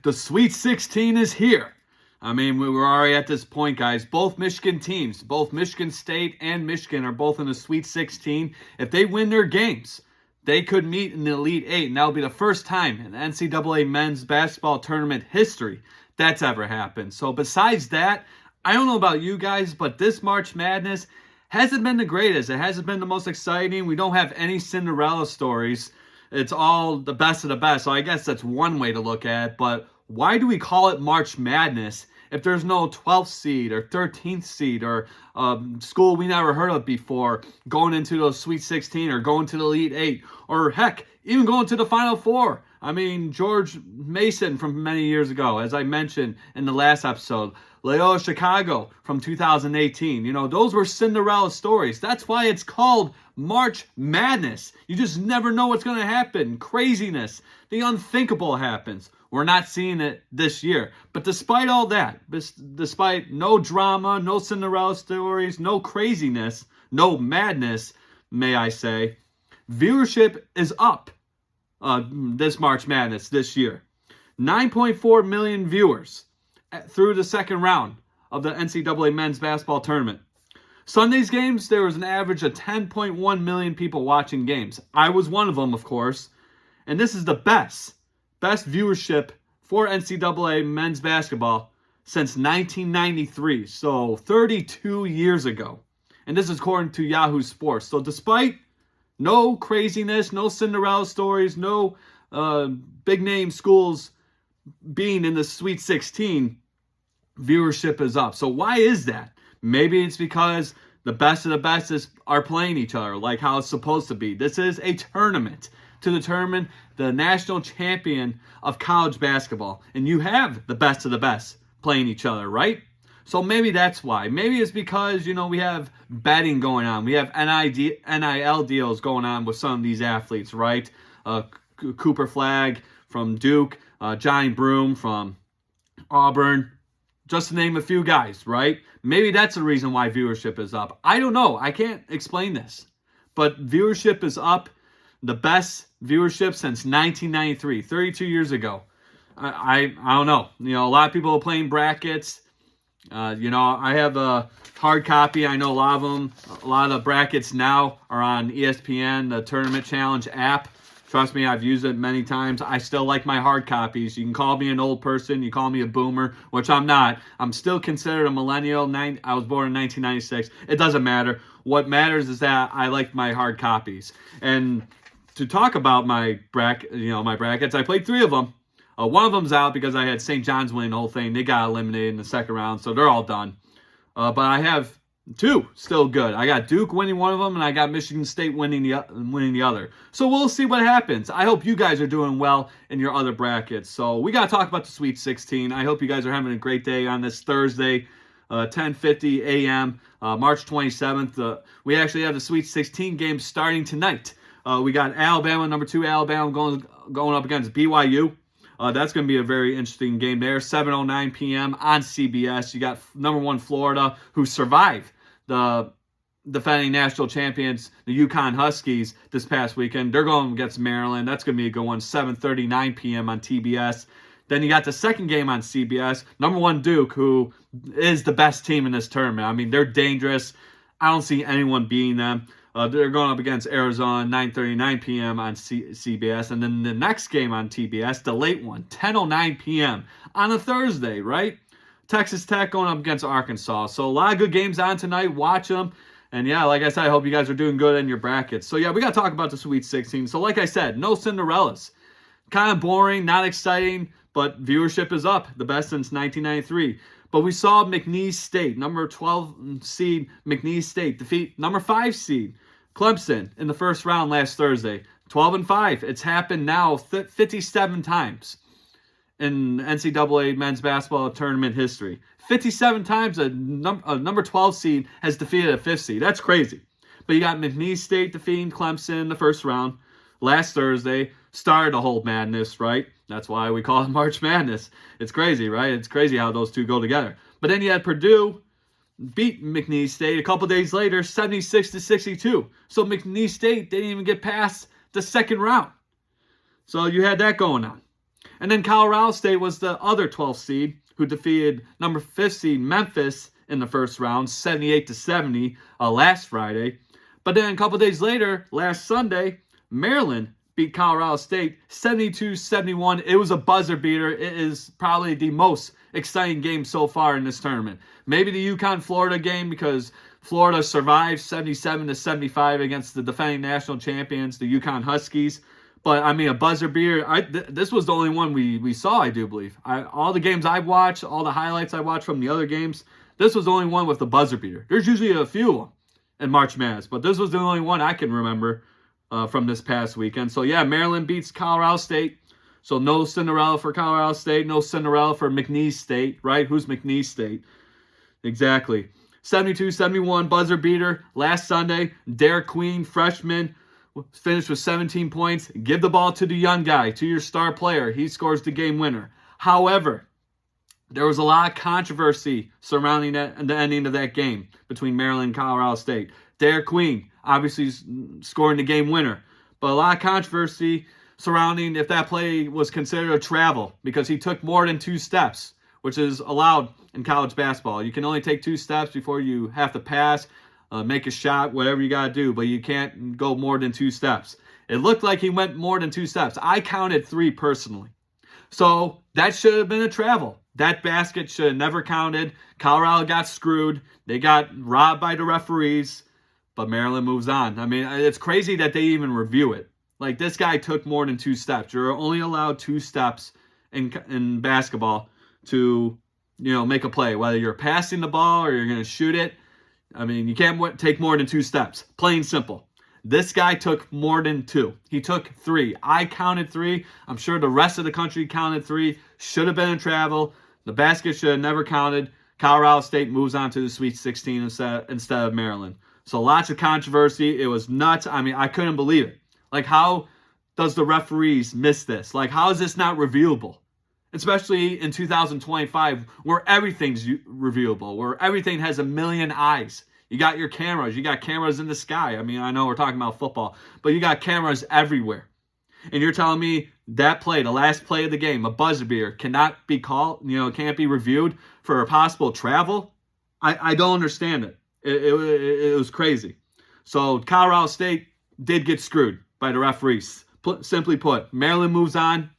The Sweet 16 is here. I mean, we were already at this point, guys. Both Michigan teams, both Michigan State and Michigan, are both in the Sweet 16. If they win their games, they could meet in the Elite Eight, and that will be the first time in NCAA men's basketball tournament history that's ever happened. So besides that, I don't know about you guys, but this March Madness hasn't been the greatest. It hasn't been the most exciting. We don't have any Cinderella stories. It's all the best of the best. So I guess that's one way to look at it. But why do we call it March Madness if there's no 12th seed or 13th seed or school we never heard of before going into those Sweet 16 or going to the Elite Eight or heck, even going to the Final Four? I mean, George Mason from many years ago, as I mentioned in the last episode, Loyola Chicago from 2018. You know, those were Cinderella stories. That's why it's called March Madness. You just never know what's going to happen. Craziness. The unthinkable happens. We're not seeing it this year. But despite all that, despite no drama, no Cinderella stories, no craziness, no madness, may I say, viewership is up this March Madness this year. 9.4 million viewers through the second round of the NCAA men's basketball tournament. Sunday's games, there was an average of 10.1 million people watching games. I was one of them, of course. And this is the best viewership for NCAA men's basketball since 1993. So 32 years ago. And this is according to Yahoo Sports. So despite no craziness, no Cinderella stories, no big name schools being in the Sweet 16, viewership is up. So why is that? Maybe it's because the best of the best are playing each other like how it's supposed to be. This is a tournament to determine the national champion of college basketball. And you have the best of the best playing each other, right? So maybe that's why. Maybe it's because, we have betting going on. We have NIL deals going on with some of these athletes, right? Cooper Flagg from Duke, Johnny Broome from Auburn, just to name a few guys, right? Maybe that's the reason why viewership is up. I don't know. I can't explain this. But viewership is up. The best viewership since 1993, 32 years ago. I don't know. A lot of people are playing brackets. I have a hard copy. I know a lot of the brackets now are on ESPN, the Tournament Challenge app. Trust me, I've used it many times. I still like my hard copies. You can call me an old person. You call me a boomer, which I'm not. I'm still considered a millennial. I was born in 1996. It doesn't matter. What matters is that I like my hard copies. And to talk about my brackets, I played 3 of them. One of them's out because I had St. John's win the whole thing. They got eliminated in the second round, so they're all done. But I have 2 still good. I got Duke winning one of them, and I got Michigan State winning the other. So we'll see what happens. I hope you guys are doing well in your other brackets. So we got to talk about the Sweet 16. I hope you guys are having a great day on this Thursday, 10:50 a.m., March 27th. We actually have the Sweet 16 game starting tonight. We got Alabama, number 2 Alabama, going up against BYU. That's going to be a very interesting game there. 7:09 p.m. on CBS. You got number 1 Florida, who survived the defending national champions, the UConn Huskies, this past weekend. They're going against Maryland. That's going to be a good one. 7:39 p.m. on TBS. Then you got the second game on CBS. Number 1 Duke, who is the best team in this tournament. I mean, they're dangerous. I don't see anyone beating them. They're going up against Arizona, 9:39 p.m. on CBS. And then the next game on TBS, the late one, 10:09 p.m. on a Thursday, right? Texas Tech going up against Arkansas. So a lot of good games on tonight. Watch them. And yeah, like I said, I hope you guys are doing good in your brackets. So yeah, we got to talk about the Sweet 16. So like I said, no Cinderellas. Kind of boring, not exciting, but viewership is up. The best since 1993. But we saw McNeese State, number 12 seed McNeese State, defeat number 5 seed Clemson in the first round last Thursday. 12-5. It's happened now 57 times in NCAA men's basketball tournament history. 57 times a number 12 seed has defeated a 5th seed. That's crazy. But you got McNeese State defeating Clemson in the first round last Thursday. Started the whole madness, right? That's why we call it March Madness. It's crazy, right? It's crazy how those two go together. But then you had Purdue beat McNeese State a couple days later, 76-62. So McNeese State didn't even get past the second round. So you had that going on. And then Colorado State was the other 12th seed who defeated number 5th seed Memphis in the first round, 78-70 last Friday. But then a couple days later, last Sunday, Maryland beat Colorado State 72-71. It was a buzzer beater. It is probably the most exciting game so far in this tournament. Maybe the UConn-Florida game, because Florida survived 77-75 against the defending national champions, the UConn Huskies. But, I mean, a buzzer beater, this was the only one we saw, I do believe. All the games I've watched, all the highlights I watched from the other games, this was the only one with the buzzer beater. There's usually a few of them in March Madness, but this was the only one I can remember from this past weekend. So, yeah, Maryland beats Colorado State. So, no Cinderella for Colorado State, no Cinderella for McNeese State, right? Who's McNeese State? Exactly. 72-71 buzzer beater last Sunday. Derek Queen, freshman, finished with 17 points. Give the ball to the young guy, to your star player. He scores the game winner. However, there was a lot of controversy surrounding the ending of that game between Maryland and Colorado State. Derek Queen, obviously scoring the game winner. But a lot of controversy surrounding if that play was considered a travel because he took more than 2 steps, which is allowed in college basketball. You can only take 2 steps before you have to pass, make a shot, whatever you got to do, but you can't go more than 2 steps. It looked like he went more than 2 steps. I counted 3 personally. So that should have been a travel. That basket should have never counted. Colorado got screwed. They got robbed by the referees, but Maryland moves on. I mean, it's crazy that they even review it. Like, this guy took more than 2 steps. You're only allowed 2 steps in basketball to, make a play, whether you're passing the ball or you're going to shoot it. I mean, you can't take more than 2 steps. Plain simple. This guy took more than 2. He took 3. I counted 3. I'm sure the rest of the country counted 3. Should have been in travel. The basket should have never counted. Colorado State moves on to the Sweet 16 instead of Maryland. So lots of controversy. It was nuts. I mean, I couldn't believe it. Like, how does the referees miss this? Like, how is this not reviewable? Especially in 2025, where everything's reviewable, where everything has a million eyes. You got your cameras. You got cameras in the sky. I mean, I know we're talking about football, but you got cameras everywhere. And you're telling me that play, the last play of the game, a buzzer beater, cannot be called, can't be reviewed for a possible travel? I don't understand it. It was crazy. So Colorado State did get screwed by the referees. Simply put, Maryland moves on.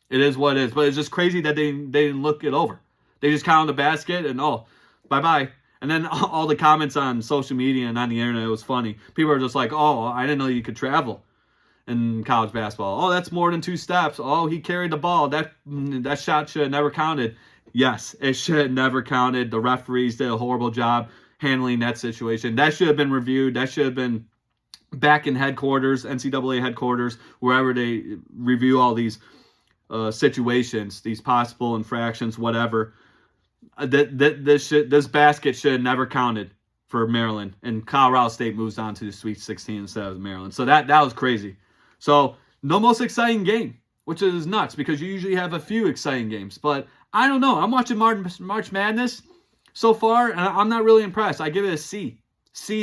It is what it is. But it's just crazy that they didn't look it over. They just counted the basket and, bye-bye. And then all the comments on social media and on the internet, it was funny. People are just like, I didn't know you could travel in college basketball. That's more than 2 steps. He carried the ball. That shot should have never counted. Yes, it should have never counted. The referees did a horrible job handling that situation. That should have been reviewed. That should have been back in headquarters, NCAA headquarters, wherever they review all these situations, these possible infractions, whatever. This basket should have never counted for Maryland, and Colorado State moves on to the Sweet 16 instead of Maryland. So that was crazy. So no most exciting game, which is nuts because you usually have a few exciting games. But I don't know. I'm watching March Madness so far, and I'm not really impressed. I give it a C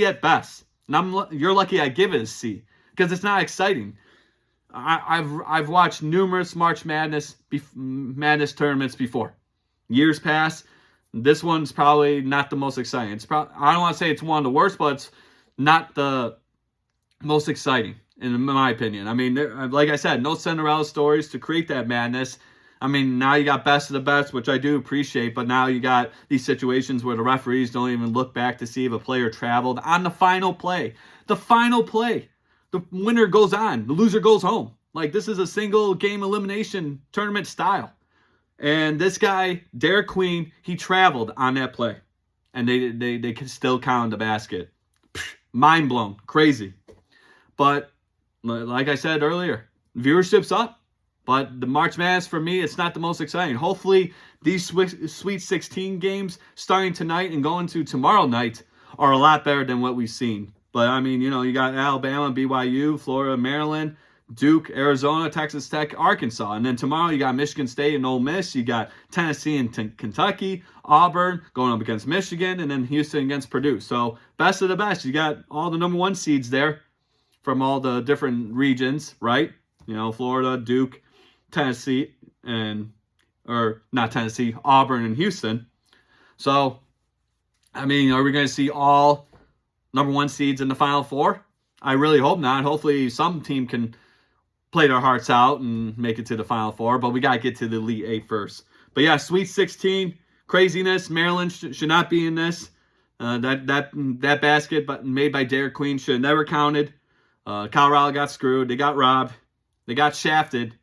at best. And you're lucky I give it a C because it's not exciting. I've watched numerous March Madness tournaments before. Years past. This one's probably not the most exciting. I don't want to say it's one of the worst, but it's not the most exciting, in my opinion. I mean, like I said, no Cinderella stories to create that madness. I mean, now you got best of the best, which I do appreciate, but now you got these situations where the referees don't even look back to see if a player traveled on the final play. The final play. The winner goes on. The loser goes home. Like, this is a single game elimination tournament style. And this guy, Derek Queen, he traveled on that play. And they can still count the basket. Mind blown. Crazy. But like I said earlier, viewership's up. But the March Madness, for me, it's not the most exciting. Hopefully, these Sweet 16 games starting tonight and going to tomorrow night are a lot better than what we've seen. But, I mean, you got Alabama, BYU, Florida, Maryland, Duke, Arizona, Texas Tech, Arkansas. And then tomorrow you got Michigan State and Ole Miss. You got Tennessee and Kentucky, Auburn going up against Michigan, and then Houston against Purdue. So best of the best. You got all the number 1 seeds there from all the different regions, right? Florida, Duke, Tennessee, or not Tennessee, Auburn and Houston. So, I mean, are we going to see all number 1 seeds in the Final Four? I really hope not. Hopefully some team can play their hearts out and make it to the Final Four, but we got to get to the Elite 8 first. But yeah, Sweet 16, craziness. Maryland should not be in this. That basket made by Derek Queen should have never counted. Colorado got screwed. They got robbed. They got shafted.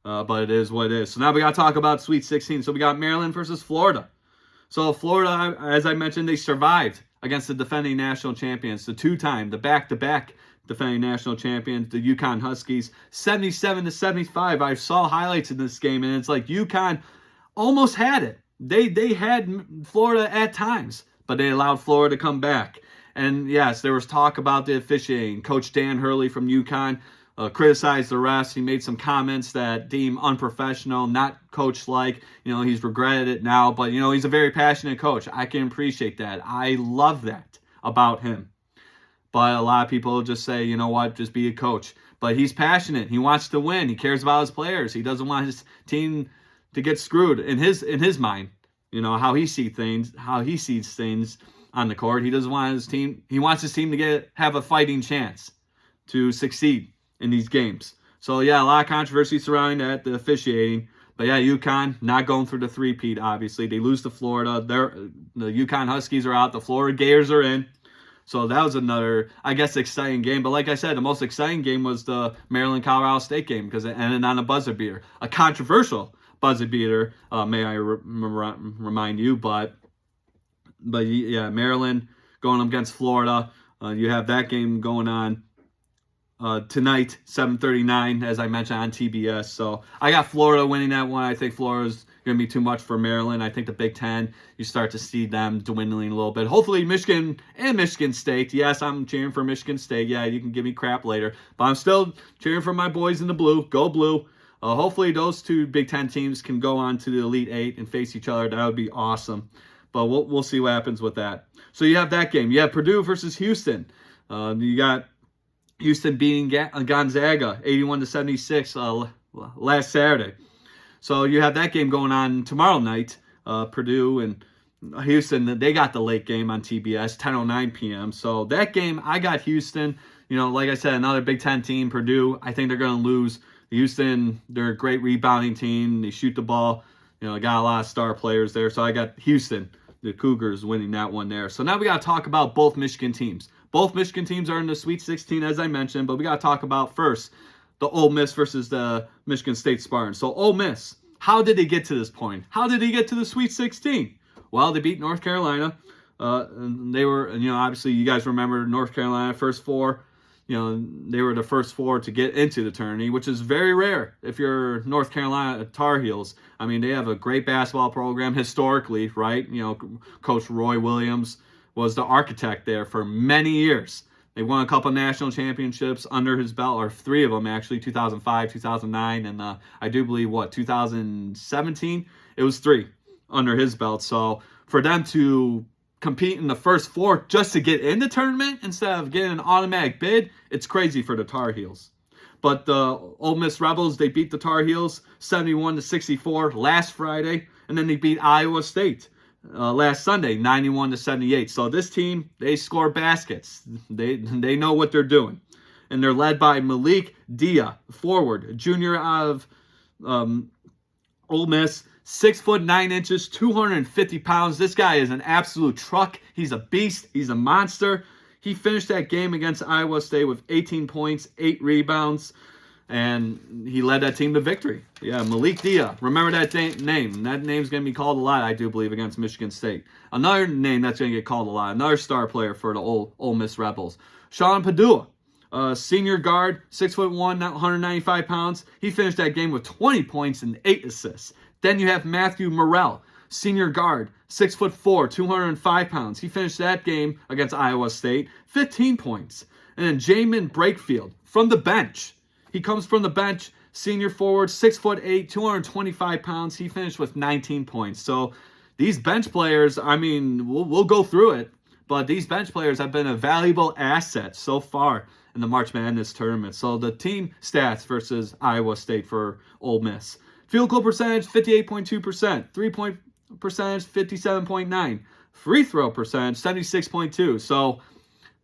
But it is what it is. So now we got to talk about Sweet 16. So we got Maryland versus Florida. So Florida, as I mentioned, they survived against the defending national champions, the back-to-back defending national champions, the UConn Huskies, 77-75. I saw highlights in this game, and it's like UConn almost had it. They had Florida at times, but they allowed Florida to come back. And yes, there was talk about the officiating. Coach Dan Hurley from UConn criticized the refs. He made some comments that deem unprofessional, not coach-like. He's regretted it now, but, he's a very passionate coach. I can appreciate that. I love that about him. But a lot of people just say, you know what, just be a coach. But he's passionate. He wants to win. He cares about his players. He doesn't want his team to get screwed in his mind. How he sees things on the court. He doesn't want his team. He wants his team to have a fighting chance to succeed in these games. So yeah, a lot of controversy surrounding that, the officiating. But yeah, UConn not going through the three-peat, obviously. They lose to Florida. The UConn Huskies are out. The Florida Gators are in. So that was another, I guess, exciting game. But like I said, the most exciting game was the Maryland-Colorado State game because it ended on a buzzer beater. A controversial buzzer beater, may I remind you. But yeah, Maryland going up against Florida. You have that game going on tonight, 7:39, as I mentioned, on TBS. So I got Florida winning that one. I think Florida's going to be too much for Maryland. I think the Big Ten, you start to see them dwindling a little bit. Hopefully Michigan and Michigan State. Yes, I'm cheering for Michigan State. Yeah, you can give me crap later. But I'm still cheering for my boys in the blue. Go blue. Hopefully those two Big Ten teams can go on to the Elite 8 and face each other. That would be awesome. But we'll see what happens with that. So you have that game. You have Purdue versus Houston. You got Houston beating Gonzaga 81-76 last Saturday. So you have that game going on tomorrow night. Purdue and Houston, they got the late game on TBS, 10:09 p.m. So that game, I got Houston. Like I said, another Big Ten team, Purdue. I think they're going to lose. Houston, they're a great rebounding team. They shoot the ball. Got a lot of star players there. So I got Houston, the Cougars, winning that one there. So now we got to talk about both Michigan teams. Both Michigan teams are in the Sweet 16, as I mentioned, but we got to talk about first the Ole Miss versus the Michigan State Spartans. So Ole Miss, how did they get to this point? How did they get to the Sweet 16? Well, they beat North Carolina. They were, obviously you guys remember North Carolina, first four. They were the first four to get into the tournament, which is very rare if you're North Carolina Tar Heels. I mean, they have a great basketball program historically, right? Coach Roy Williams was the architect there for many years. They won a couple national championships under his belt, or three of them actually, 2005, 2009, and I do believe, 2017? It was three under his belt. So for them to compete in the first four just to get in the tournament instead of getting an automatic bid, it's crazy for the Tar Heels. But the Ole Miss Rebels, they beat the Tar Heels 71-64 last Friday, and then they beat Iowa State last Sunday 91-78. So this team, they score baskets. They know what they're doing, and they're led by Malik Dia, forward, junior out of Ole Miss. 6'9", 250 pounds. This guy is an absolute truck. He's a beast. He's a monster. He finished that game against Iowa State with 18 points, 8 rebounds, and he led that team to victory. Yeah, Malik Dia. Remember that name. That name's going to be called a lot, I do believe, against Michigan State. Another name that's going to get called a lot. Another star player for the Ole Miss Rebels. Sean Padua, senior guard, 6'1", 195 pounds. He finished that game with 20 points and 8 assists. Then you have Matthew Morrell, senior guard, 6'4", 205 pounds. He finished that game against Iowa State, 15 points. And then Jamin Brakefield from the bench. He comes from the bench, senior forward, 6'8", 225 pounds. He finished with 19 points. So these bench players, I mean, we'll go through it, but these bench players have been a valuable asset so far in the March Madness tournament. So the team stats versus Iowa State for Ole Miss. Field goal percentage, 58.2%. Three-point percentage, 57.9%. Free throw percentage, 76.2%. So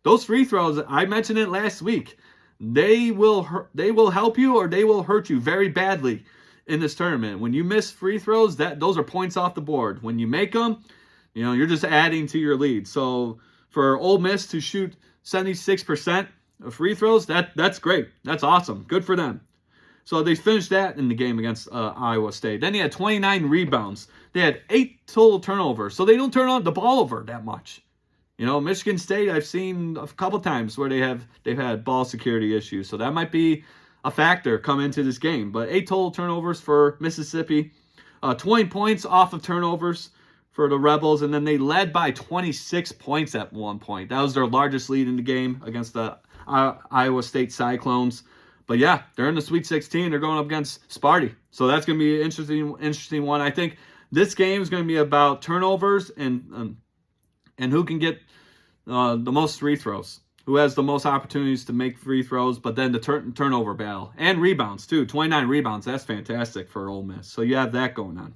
those free throws, I mentioned it last week, they will help you or they will hurt you very badly in this tournament. When you miss free throws, those are points off the board. When you make them, you're just adding to your lead. So for Ole Miss to shoot 76% of free throws, that's great. That's awesome. Good for them. So they finished that in the game against Iowa State. Then they had 29 rebounds. They had 8 total turnovers. So they don't turn the ball over that much. Michigan State, I've seen a couple times where they've had ball security issues. So that might be a factor come into this game. But 8 total turnovers for Mississippi. 20 points off of turnovers for the Rebels. And then they led by 26 points at one point. That was their largest lead in the game against the Iowa State Cyclones. But yeah, they're in the Sweet 16. They're going up against Sparty. So that's going to be an interesting one. I think this game is going to be about turnovers and who can get the most free throws, who has the most opportunities to make free throws, but then the turnover battle. And rebounds, too. 29 rebounds. That's fantastic for Ole Miss. So you have that going on.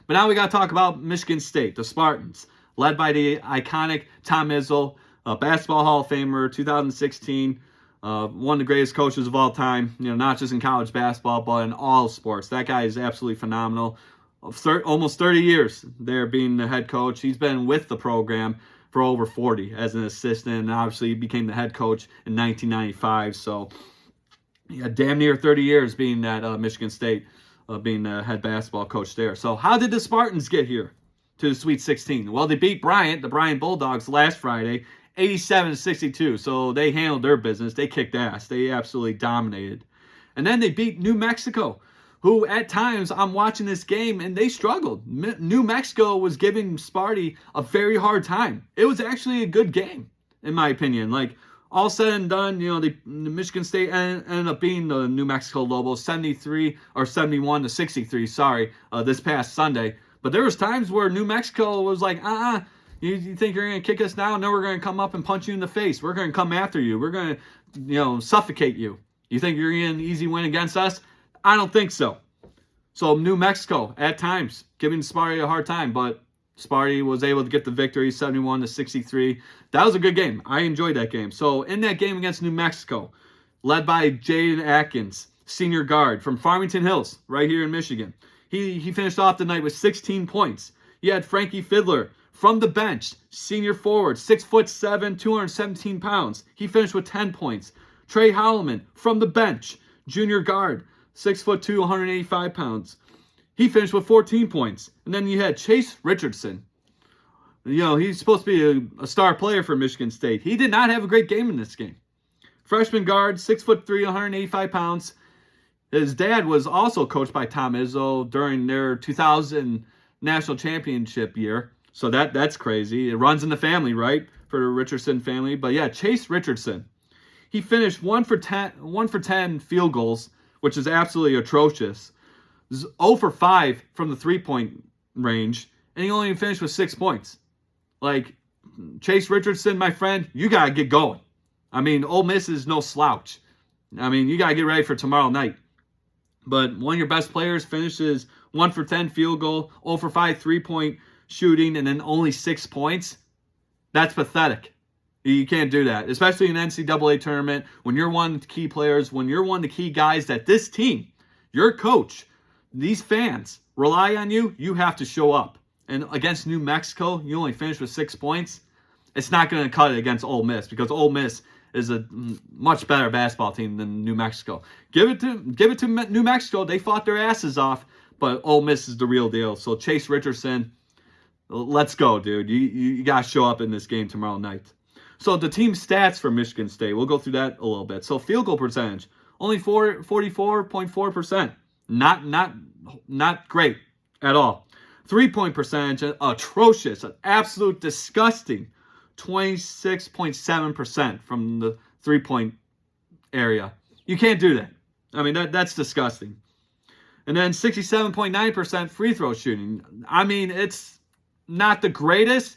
But now we got to talk about Michigan State, the Spartans, led by the iconic Tom Izzo, a basketball Hall of Famer, 2016. One of the greatest coaches of all time, not just in college basketball, but in all sports. That guy is absolutely phenomenal. Almost 30 years there being the head coach. He's been with the program for over 40 as an assistant, and obviously he became the head coach in 1995. So, yeah, damn near 30 years being at Michigan State, being the head basketball coach there. So how did the Spartans get here to the Sweet 16? Well, they beat the Bryant Bulldogs last Friday, 87-62. So they handled their business. They kicked ass. They absolutely dominated. And then they beat New Mexico, who at times I'm watching this game and they struggled. New Mexico was giving Sparty a very hard time. It was actually a good game, in my opinion. Like, all said and done, the Michigan State ended up being the New Mexico Lobos 71-63, this past Sunday. But there was times where New Mexico was like, you think you're going to kick us now? No, we're going to come up and punch you in the face. We're going to come after you. We're going to, suffocate you. You think you're going to get an easy win against us? I don't think so. So New Mexico, at times, giving Sparty a hard time, but Sparty was able to get the victory, 71-63. That was a good game. I enjoyed that game. So in that game against New Mexico, led by Jaden Atkins, senior guard from Farmington Hills, right here in Michigan. He finished off the night with 16 points. You had Frankie Fiddler from the bench, senior forward, 6'7", 217 pounds. He finished with 10 points. Trey Holloman from the bench, junior guard, 6'2", 185 pounds. He finished with 14 points. And then you had Chase Richardson. He's supposed to be a star player for Michigan State. He did not have a great game in this game. Freshman guard, 6'3", 185 pounds. His dad was also coached by Tom Izzo during their 2000 national championship year. So that's crazy. It runs in the family, right? For the Richardson family. But yeah, Chase Richardson. He finished 1 for 10 field goals, which is absolutely atrocious. 0 for 5 from the three-point range, and he only finished with 6 points. Like, Chase Richardson, my friend, you got to get going. I mean, Ole Miss is no slouch. I mean, you got to get ready for tomorrow night. But one of your best players finishes 1 for 10 field goal, 0 for 5 three-point shooting, and then only 6 points. That's pathetic. You can't do that, especially in an NCAA tournament when you're one of the key players, when you're one of the key guys that this team, your coach, these fans rely on you. You have to show up. And against New Mexico, you only finished with 6 points. It's not going to cut it against Ole Miss because Ole Miss is a much better basketball team than New Mexico. Give it to New Mexico. They fought their asses off, but Ole Miss is the real deal. So Chase Richardson, let's go, dude. You got to show up in this game tomorrow night. So the team stats for Michigan State, we'll go through that a little bit. So field goal percentage, only 44.4%. Not great at all. 3-point percentage, atrocious, an absolute disgusting 26.7% from the 3-point area. You can't do that. I mean, that's disgusting. And then 67.9% free throw shooting. I mean, it's not the greatest,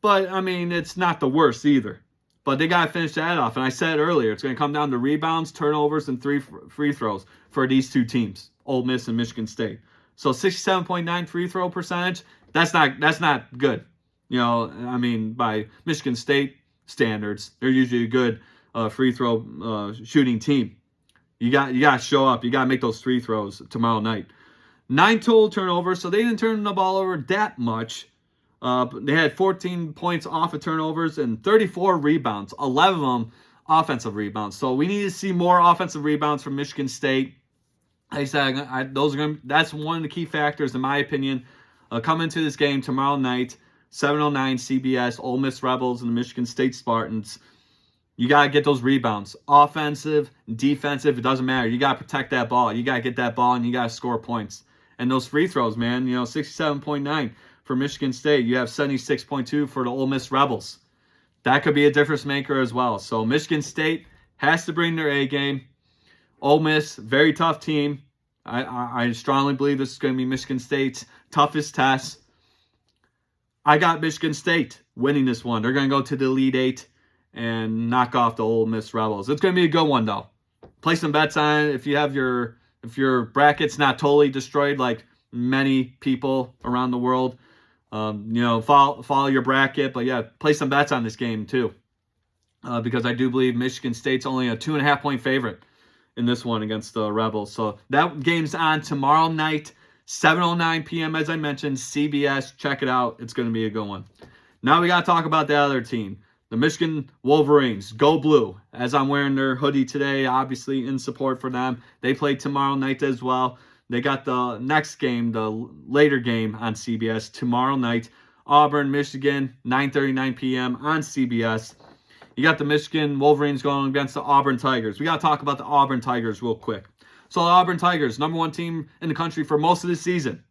but I mean, it's not the worst either. But they got to finish that off. And I said earlier, it's going to come down to rebounds, turnovers, and free throws for these two teams, Ole Miss and Michigan State. So 67.9 free throw percentage, that's not good. You know, I mean, by Michigan State standards, they're usually a good free throw shooting team. You got to show up. You got to make those free throws tomorrow night. 9 total turnovers, so they didn't turn the ball over that much. They had 14 points off of turnovers and 34 rebounds, 11 of them offensive rebounds. So we need to see more offensive rebounds from Michigan State. Like I said, that's one of the key factors, in my opinion, coming into this game tomorrow night, 7:09 CBS, Ole Miss Rebels and the Michigan State Spartans. You got to get those rebounds. Offensive, defensive, it doesn't matter. You got to protect that ball. You got to get that ball, and you got to score points. And those free throws, man, 67.9 for Michigan State. You have 76.2 for the Ole Miss Rebels. That could be a difference maker as well. So Michigan State has to bring their A game. Ole Miss, very tough team. I strongly believe this is going to be Michigan State's toughest test. I got Michigan State winning this one. They're going to go to the Elite Eight and knock off the Ole Miss Rebels. It's going to be a good one, though. Play some bets on it. If your bracket's not totally destroyed like many people around the world, follow your bracket. But yeah, play some bets on this game too, because I do believe Michigan State's only a 2.5-point favorite in this one against the Rebels. So that game's on tomorrow night, 7:09 p.m. As I mentioned, CBS. Check it out. It's going to be a good one. Now we got to talk about the other team, the Michigan Wolverines. Go Blue. As I'm wearing their hoodie today, obviously in support for them. They play tomorrow night as well. They got the next game, the later game on CBS tomorrow night. Auburn, Michigan, 9:39 p.m. on CBS. You got the Michigan Wolverines going against the Auburn Tigers. We got to talk about the Auburn Tigers real quick. So the Auburn Tigers, number 1 team in the country for most of the season.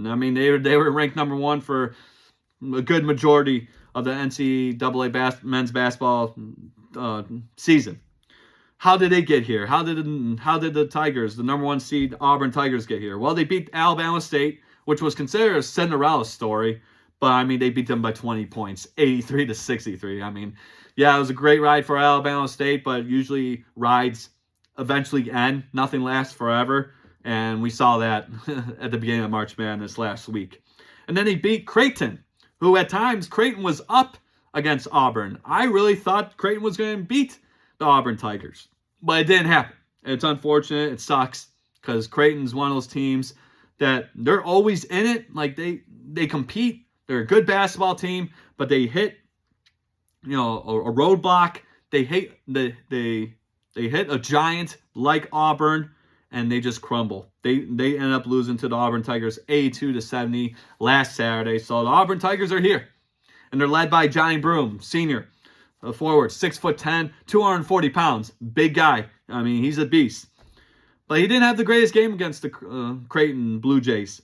I mean, they were ranked number 1 for a good majority of the NCAA men's basketball season. How did they get here? How did the Tigers, the number 1 seed Auburn Tigers, get here? Well, they beat Alabama State, which was considered a Cinderella story, but I mean, they beat them by 20 points, 83-63. I mean, yeah, it was a great ride for Alabama State, but usually rides eventually end. Nothing lasts forever, and we saw that at the beginning of March Madness last week. And then they beat Creighton, who at times Creighton was up against Auburn. I really thought Creighton was going to beat the Auburn Tigers, but it didn't happen. It's unfortunate. It sucks because Creighton's one of those teams that they're always in it. Like they compete. They're a good basketball team, but they hit a roadblock. They hit a giant like Auburn, and they just crumble. They end up losing to the Auburn Tigers 82-70 last Saturday. So the Auburn Tigers are here, and they're led by Johnny Broome, senior, a forward, 6'10", 240 pounds, big guy. I mean, he's a beast. But he didn't have the greatest game against the Creighton Blue Jays.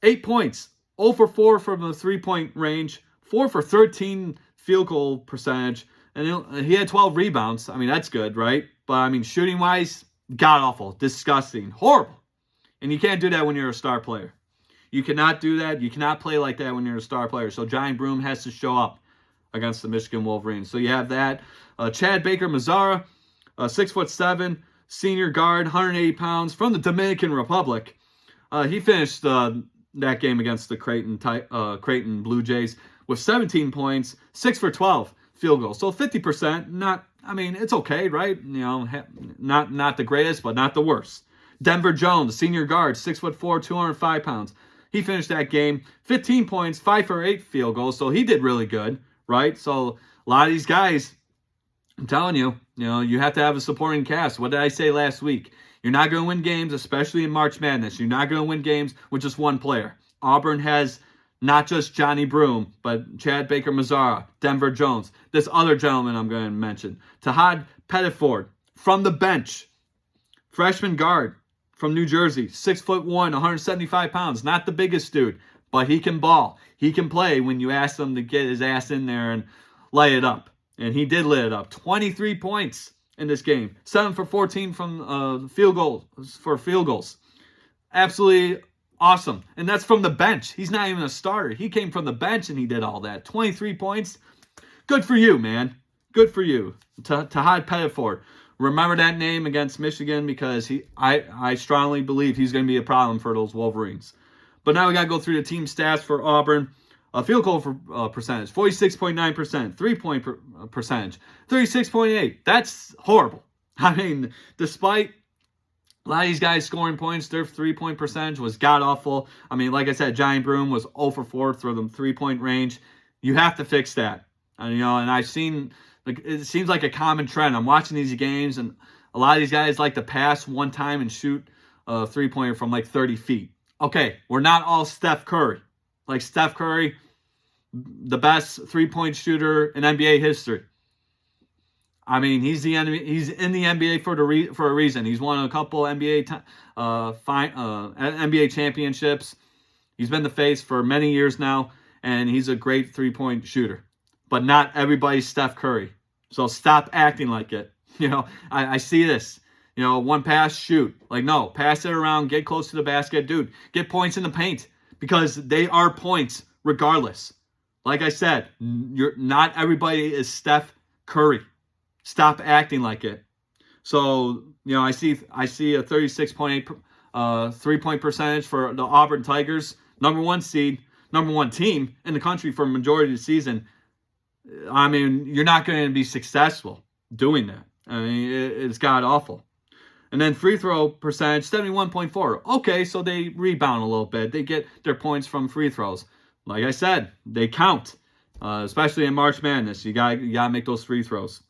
8 points, 0 for 4 from the 3-point range, 4 for 13 field goal percentage, and he had 12 rebounds. I mean, that's good, right? But, I mean, shooting-wise, god-awful, disgusting, horrible. And you can't do that when you're a star player. You cannot do that. You cannot play like that when you're a star player. So Johnny Broome has to show up against the Michigan Wolverines. So you have that. Chad Baker-Mazara, 6'7", senior guard, 180 pounds, from the Dominican Republic. He finished that game against the Creighton Blue Jays with 17 points, 6 for 12 field goals. So 50%, it's okay, right? Not the greatest, but not the worst. Denver Jones, senior guard, 6'4", 205 pounds. He finished that game, 15 points, 5 for 8 field goals. So he did really good, right? So a lot of these guys, I'm telling you, you have to have a supporting cast. What did I say last week? You're not going to win games, especially in March Madness. You're not going to win games with just one player. Auburn has not just Johnny Broome, but Chad Baker-Mazara, Denver Jones, this other gentleman I'm going to mention, Tahad Pettiford, from the bench, freshman guard from New Jersey, 6'1", 175 pounds, not the biggest dude, but he can ball. He can play when you ask him to get his ass in there and light it up. And he did lit it up. 23 points in this game. 7 for 14 from field goals. Absolutely awesome. And that's from the bench. He's not even a starter. He came from the bench and he did all that. 23 points. Good for you, man. Good for you. Tahad Pettiford. Remember that name against Michigan because I strongly believe he's going to be a problem for those Wolverines. But now we got to go through the team stats for Auburn. Field goal percentage, 46.9%. 3-point percentage, 36.8%. That's horrible. I mean, despite a lot of these guys scoring points, their 3-point percentage was god-awful. I mean, like I said, Johnny Broome was 0 for 4 through the 3-point range. You have to fix that. And I've seen, like, it seems like a common trend. I'm watching these games, and a lot of these guys like to pass one time and shoot a 3-pointer from like 30 feet. Okay, we're not all Steph Curry. Like Steph Curry, the best 3-point shooter in NBA history. I mean, he's in the NBA for a reason. He's won a couple NBA championships. He's been the face for many years now, and he's a great 3-point shooter. But not everybody's Steph Curry. So stop acting like it. I see this. One pass, shoot. Like, no, pass it around, get close to the basket. Dude, get points in the paint because they are points regardless. Like I said, not everybody is Steph Curry. Stop acting like it. So, I see a 36.8 3-point percentage for the Auburn Tigers, number 1 seed, number 1 team in the country for a majority of the season. I mean, you're not going to be successful doing that. I mean, it's god-awful. And then free throw percentage, 71.4. Okay, so they rebound a little bit. They get their points from free throws. Like I said, they count, especially in March Madness. You got to make those free throws.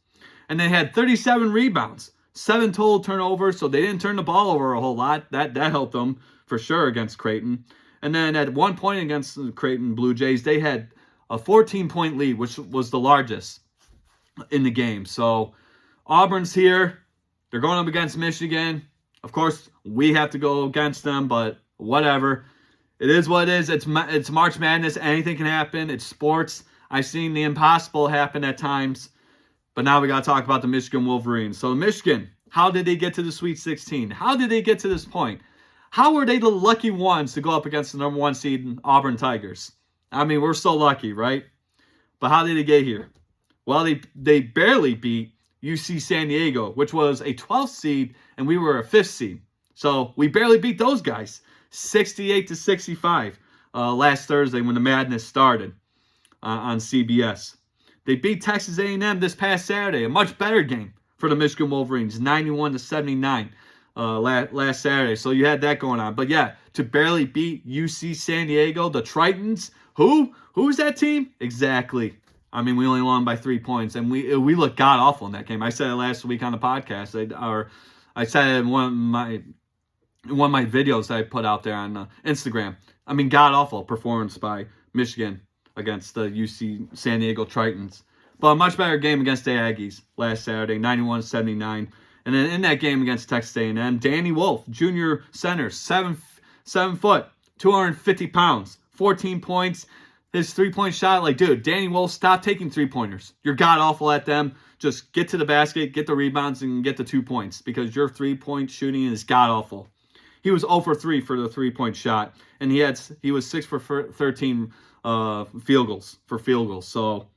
And they had 37 rebounds, 7 total turnovers, so they didn't turn the ball over a whole lot. That helped them for sure against Creighton. And then at one point against the Creighton Blue Jays, they had a 14-point lead, which was the largest in the game. So Auburn's here. They're going up against Michigan. Of course, we have to go against them, but whatever. It is what it is. It's March Madness. Anything can happen. It's sports. I've seen the impossible happen at times. But now we got to talk about the Michigan Wolverines. So Michigan, how did they get to the Sweet 16? How did they get to this point? How were they the lucky ones to go up against the number 1 seed Auburn Tigers? I mean, we're so lucky, right? But how did they get here? Well, they barely beat UC San Diego, which was a 12th seed, and we were a 5th seed. So we barely beat those guys, 68-65 last Thursday when the madness started on CBS. They beat Texas A&M this past Saturday, a much better game for the Michigan Wolverines, 91-79 last Saturday. So you had that going on. But yeah, to barely beat UC San Diego, the Tritons, who's that team? Exactly. I mean, we only won by 3 points, and we looked god awful in that game. I said it last week on the podcast. I said it in one of my videos that I put out there on Instagram. I mean, god awful performance by Michigan against the UC San Diego Tritons. But a much better game against the Aggies last Saturday, 91-79. And then in that game against Texas A&M, Danny Wolf, junior center, 7 foot, 250 pounds, 14 points. His 3-point shot, like, dude, Danny Wolf, stop taking 3-pointers. You're god-awful at them. Just get to the basket, get the rebounds, and get the 2 points because your 3-point shooting is god-awful. He was 0 for 3 for the 3-point shot, and he was 6 for 13 field goals. So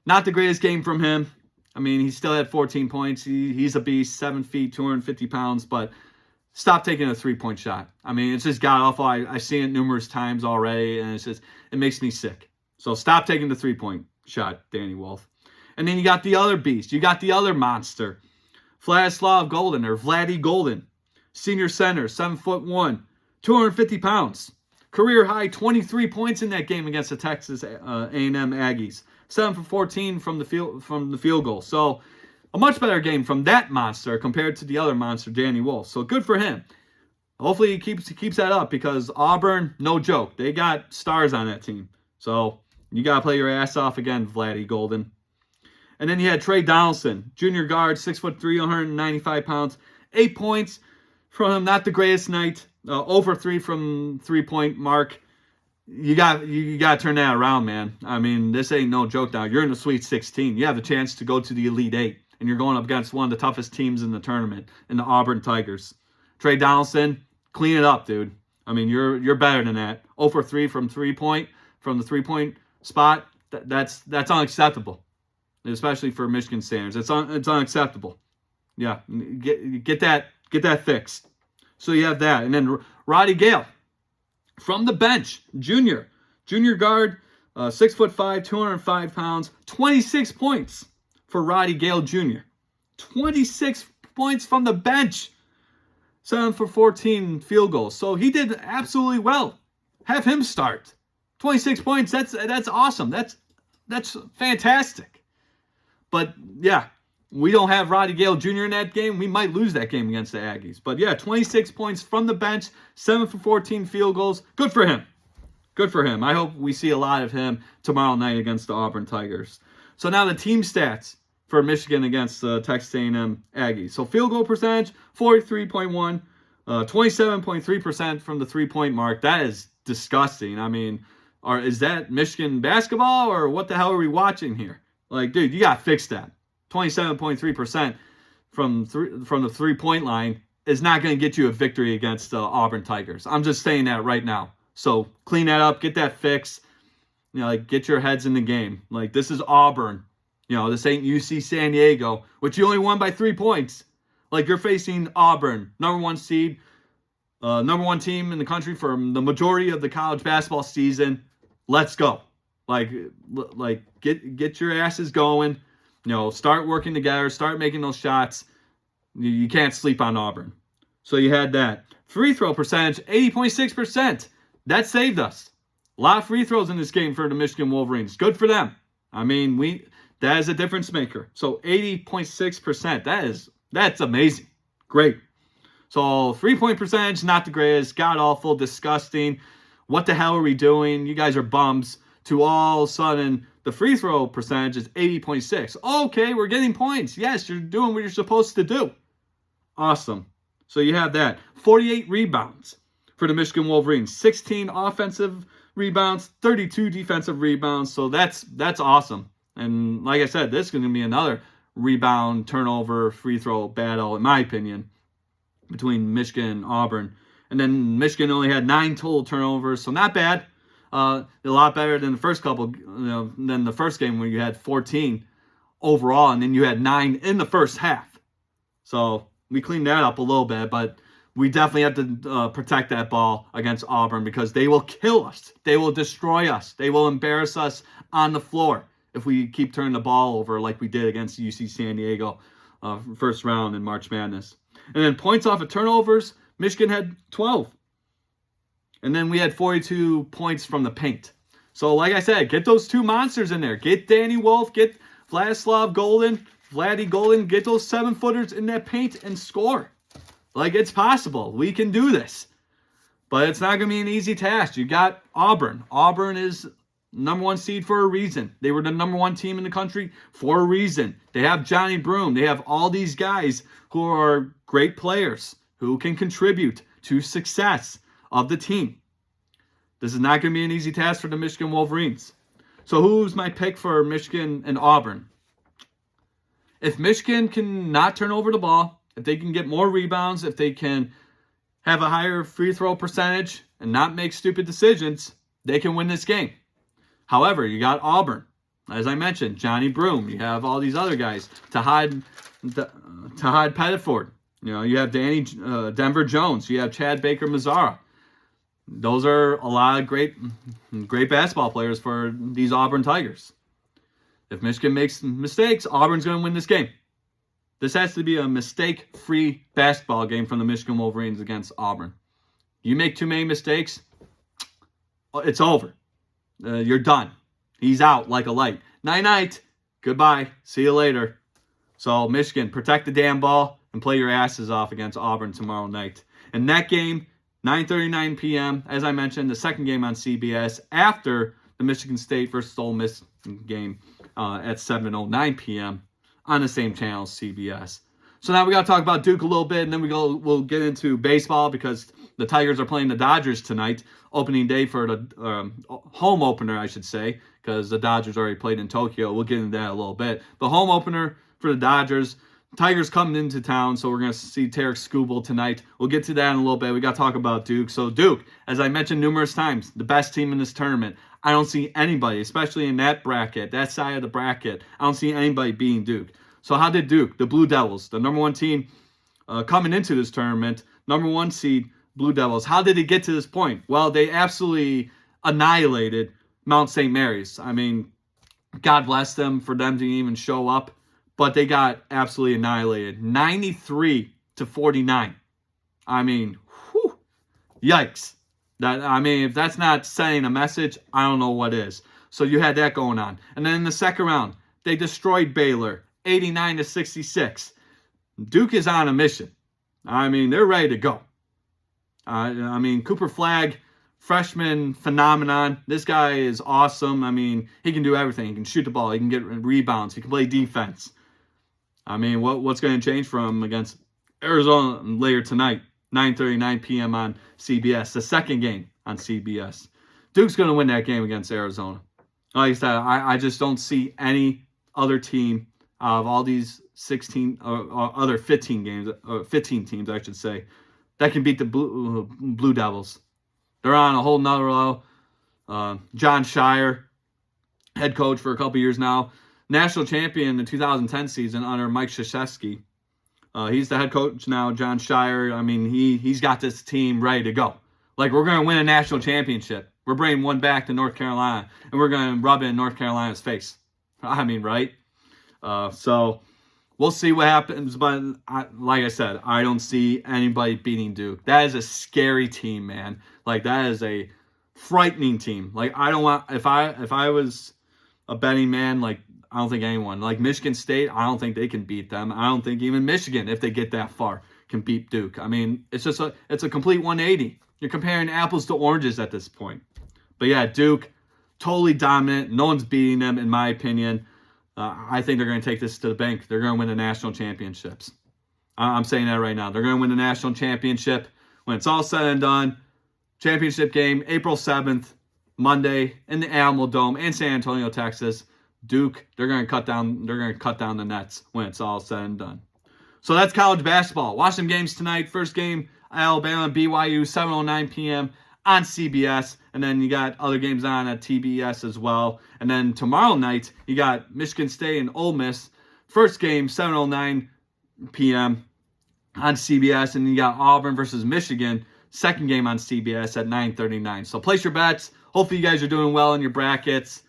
not the greatest game from him. I mean, he still had 14 points. He's a beast, 7 feet, 250 pounds, but stop taking a 3-point shot. I mean, it's just god-awful. I've seen it numerous times already, and it makes me sick. So stop taking the 3-point shot, Danny Wolf. And then you got the other beast. You got the other monster, Vladislav Golden, or Vladdy Golden. Senior center, 7'1", 250 pounds. Career high 23 points in that game against the Texas A&M Aggies. 7 for 14 from the field goal. So a much better game from that monster compared to the other monster, Danny Wolf. So good for him. Hopefully he keeps that up because Auburn, no joke. They got stars on that team. So you got to play your ass off again, Vladdy Golden. And then you had Trey Donaldson, junior guard, 6'3", 195 pounds. 8 points from him, not the greatest night. 0 for 3 from 3-point mark. You got to turn that around, man. I mean, this ain't no joke now. You're in the Sweet 16. You have a chance to go to the Elite 8. And you're going up against one of the toughest teams in the tournament, in the Auburn Tigers. Trey Donaldson, clean it up, dude. I mean, you're better than that. 0 for 3 from the 3-point spot. That's unacceptable, especially for Michigan standards. It's unacceptable. Yeah, get that fixed. So you have that, and then Roddy Gale, From the bench, junior guard, 6'5", 205 pounds, 26 points for Roddy Gale Jr. 26 points from the bench. 7 for 14 field goals. So he did absolutely well. Have him start. 26 points. That's awesome. That's fantastic. But yeah, we don't have Roddy Gale Jr. in that game. We might lose that game against the Aggies. But yeah, 26 points from the bench, 7 for 14 field goals. Good for him. Good for him. I hope we see a lot of him tomorrow night against the Auburn Tigers. So now the team stats for Michigan against the Texas A&M Aggies. So field goal percentage, 43.1, 27.3% from the three-point mark. That is disgusting. I mean, is that Michigan basketball or what the hell are we watching here? Like, dude, you got to fix that. 27.3% from the three-point line is not going to get you a victory against the Auburn Tigers. I'm just saying that right now. So clean that up, get that fixed. You know, like, get your heads in the game. Like, this is Auburn. You know, this ain't UC San Diego, which you only won by 3 points. Like, you're facing Auburn, number 1 seed, number 1 team in the country for the majority of the college basketball season. Let's go. Like get your asses going. You know, start working together, start making those shots. You can't sleep on Auburn. So you had that. Free throw percentage, 80.6%. That saved us. A lot of free throws in this game for the Michigan Wolverines. Good for them. I mean, that is a difference maker. So 80.6%. That's amazing. Great. So 3-point percentage, not the greatest. God awful, disgusting. What the hell are we doing? You guys are bums. To all of a sudden, the free throw percentage is 80.6. Okay, we're getting points. Yes, you're doing what you're supposed to do. Awesome. So you have that. 48 rebounds for the Michigan Wolverines. 16 offensive rebounds, 32 defensive rebounds. So that's awesome. And like I said, this is going to be another rebound, turnover, free throw battle, in my opinion, between Michigan and Auburn. And then Michigan only had 9 total turnovers, so not bad. A lot better than the first than the first game where you had 14 overall, and then you had 9 in the first half. So we cleaned that up a little bit, but we definitely have to protect that ball against Auburn because they will kill us. They will destroy us. They will embarrass us on the floor if we keep turning the ball over like we did against UC San Diego first round in March Madness. And then points off of turnovers, Michigan had 12. And then we had 42 points from the paint. So like I said, get those 2 monsters in there. Get Danny Wolf, get Vladdy Golden, get those 7-footers in that paint and score. Like, it's possible. We can do this. But it's not going to be an easy task. You got Auburn. Auburn is number 1 seed for a reason. They were the number 1 team in the country for a reason. They have Johnny Broome. They have all these guys who are great players who can contribute to success of the team. This is not going to be an easy task for the Michigan Wolverines. So who's my pick for Michigan and Auburn? If Michigan can not turn over the ball, if they can get more rebounds, if they can have a higher free throw percentage and not make stupid decisions, they can win this game. However, you got Auburn. As I mentioned, Johnny Broome. You have all these other guys. Tahad Pettiford. You know, you have Denver Jones. You have Chad Baker-Mazara. Those are a lot of great basketball players for these Auburn Tigers. If Michigan makes mistakes, Auburn's going to win this game. This has to be a mistake-free basketball game from the Michigan Wolverines against Auburn. You make too many mistakes, it's over. You're done. He's out like a light. Night-night. Goodbye. See you later. So, Michigan, protect the damn ball and play your asses off against Auburn tomorrow night. And that game, 9:39 p.m., as I mentioned, the second game on CBS after the Michigan State versus Ole Miss game at 7:09 p.m. on the same channel, CBS. So now we got to talk about Duke a little bit, and then we'll get into baseball because the Tigers are playing the Dodgers tonight, opening day for the home opener, I should say, because the Dodgers already played in Tokyo. We'll get into that a little bit. The home opener for the Dodgers. Tigers coming into town, so we're going to see Tarek Skubal tonight. We'll get to that in a little bit. We got to talk about Duke. So Duke, as I mentioned numerous times, the best team in this tournament. I don't see anybody, especially in that bracket, that side of the bracket, I don't see anybody beating Duke. So how did Duke, the Blue Devils, the number 1 team coming into this tournament, number 1 seed, Blue Devils. How did it get to this point? Well, they absolutely annihilated Mount St. Mary's. I mean, God bless them for them to even show up, but they got absolutely annihilated. 93-49. I mean, whew, yikes. If that's not sending a message, I don't know what is. So you had that going on. And then in the second round, they destroyed Baylor, 89-66. Duke is on a mission. I mean, they're ready to go. Cooper Flagg, freshman phenomenon. This guy is awesome. I mean, he can do everything. He can shoot the ball. He can get rebounds. He can play defense. I mean, what's going to change for him against Arizona later tonight, 9:39 p.m. on CBS, the second game on CBS. Duke's going to win that game against Arizona. Like I said, I just don't see any other team out of all these 16 or other 15 games, or 15 teams, I should say, that can beat the Blue Devils. They're on a whole nother level. John Shire, head coach for a couple years now, national champion in the 2010 season under Mike Krzyzewski. He's the head coach now, John Shire. I mean, he's got this team ready to go. Like, we're going to win a national championship. We're bringing one back to North Carolina, and we're going to rub it in North Carolina's face. I mean, right? So we'll see what happens. But like I said, I don't see anybody beating Duke. That is a scary team, man. Like, that is a frightening team. Like, I don't want, if I was a betting man, like, I don't think anyone, like Michigan State, I don't think they can beat them. I don't think even Michigan, if they get that far, can beat Duke. I mean, it's a complete 180. You're comparing apples to oranges at this point. But yeah, Duke, totally dominant. No one's beating them, in my opinion. I think they're going to take this to the bank. They're going to win the national championships. I'm saying that right now. They're going to win the national championship when it's all said and done. Championship game, April 7th, Monday, in the Alamo Dome in San Antonio, Texas. Duke, they're going to cut down the nets when it's all said and done. So that's college basketball. Watch some games tonight. First game, Alabama, BYU, 7:09 p.m. on CBS. And then you got other games on at TBS as well. And then tomorrow night, you got Michigan State and Ole Miss. First game, 7:09 p.m. on CBS. And you got Auburn versus Michigan. Second game on CBS at 9:39. So place your bets. Hopefully you guys are doing well in your brackets.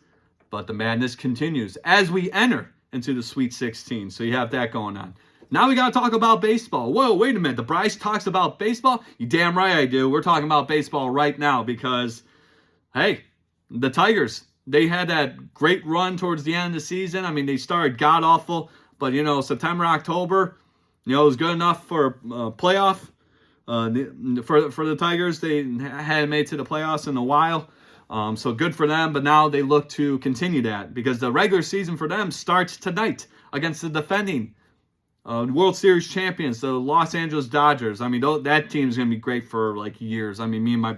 But the madness continues as we enter into the Sweet 16. So you have that going on. Now we got to talk about baseball. Whoa, wait a minute. The Bryce talks about baseball? You damn right I do. We're talking about baseball right now because, hey, the Tigers, they had that great run towards the end of the season. I mean, they started god-awful. But, September, October, it was good enough for a playoff. For the Tigers, they hadn't made it to the playoffs in a while. So good for them, but now they look to continue that because the regular season for them starts tonight against the defending World Series champions, the Los Angeles Dodgers. I mean, that team is going to be great for like years. I mean, me and my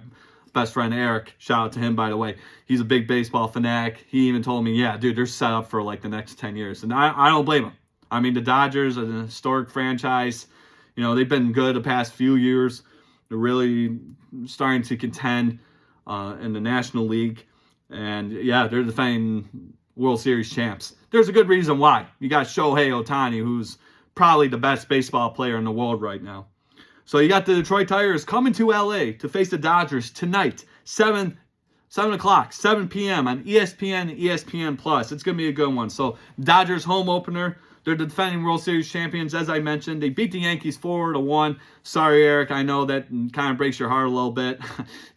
best friend Eric, shout out to him, by the way. He's a big baseball fanatic. He even told me, yeah, dude, they're set up for like the next 10 years. And I don't blame him. I mean, the Dodgers are an historic franchise. They've been good the past few years. They're really starting to contend in the National League. And yeah, they're defending World Series champs. There's a good reason why. You got Shohei Ohtani, who's probably the best baseball player in the world right now. So you got the Detroit Tigers coming to LA to face the Dodgers tonight, 7 o'clock, 7 p.m. on ESPN and ESPN Plus. It's going to be a good one. So Dodgers home opener. They're the defending World Series champions, as I mentioned. They beat the Yankees 4-1. Sorry, Eric. I know that kind of breaks your heart a little bit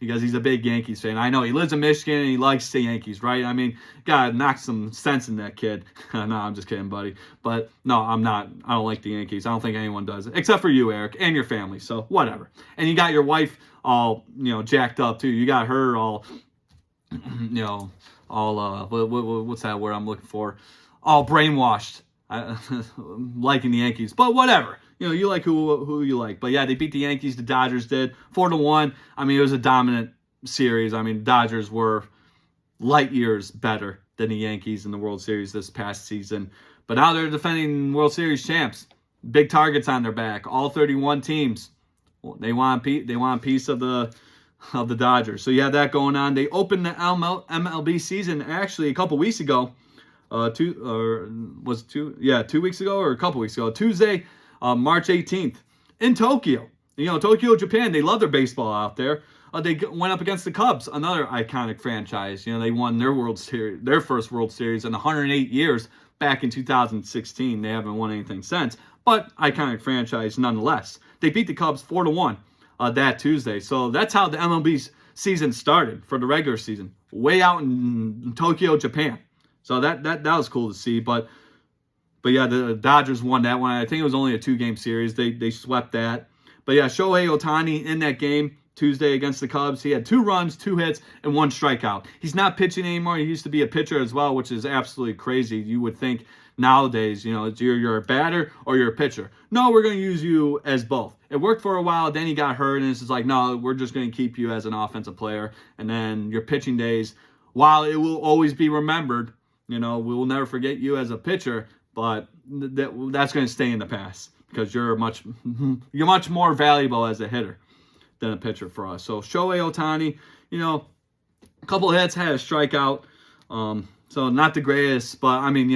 because he's a big Yankees fan. I know he lives in Michigan and he likes the Yankees, right? I mean, gotta knock some sense in that kid. No, I'm just kidding, buddy. But no, I'm not. I don't like the Yankees. I don't think anyone does, except for you, Eric, and your family. So whatever. And you got your wife all, jacked up too. You got her all, what's that word I'm looking for? All brainwashed. Liking the Yankees, but whatever. You like who you like. But yeah, they beat the Yankees. The Dodgers did 4-1. I mean, it was a dominant series. I mean, Dodgers were light years better than the Yankees in the World Series this past season. But now they're defending World Series champs. Big targets on their back. All 31 teams. They want a piece of the Dodgers. So you have that going on. They opened the MLB season actually a couple weeks ago. 2 weeks ago or a couple weeks ago, Tuesday, March 18th in Tokyo. Tokyo, Japan, they love their baseball out there. They went up against the Cubs, another iconic franchise. They won their World Series, their first World Series in 108 years back in 2016. They haven't won anything since, but iconic franchise nonetheless. They beat the Cubs 4-1 that Tuesday. So that's how the MLB season started for the regular season, way out in Tokyo, Japan. So that was cool to see. But yeah, the Dodgers won that one. I think it was only a 2-game series. They swept that. But yeah, Shohei Ohtani in that game Tuesday against the Cubs, he had 2 runs, 2 hits, and 1 strikeout. He's not pitching anymore. He used to be a pitcher as well, which is absolutely crazy. You would think nowadays, you're a batter or you're a pitcher. No, we're going to use you as both. It worked for a while, then he got hurt, and it's just like, no, we're just going to keep you as an offensive player. And then your pitching days, while it will always be remembered, we will never forget you as a pitcher, but that's going to stay in the past because you're much more valuable as a hitter than a pitcher for us. So Shohei Ohtani, a couple hits, had a strikeout. So not the greatest, but I mean,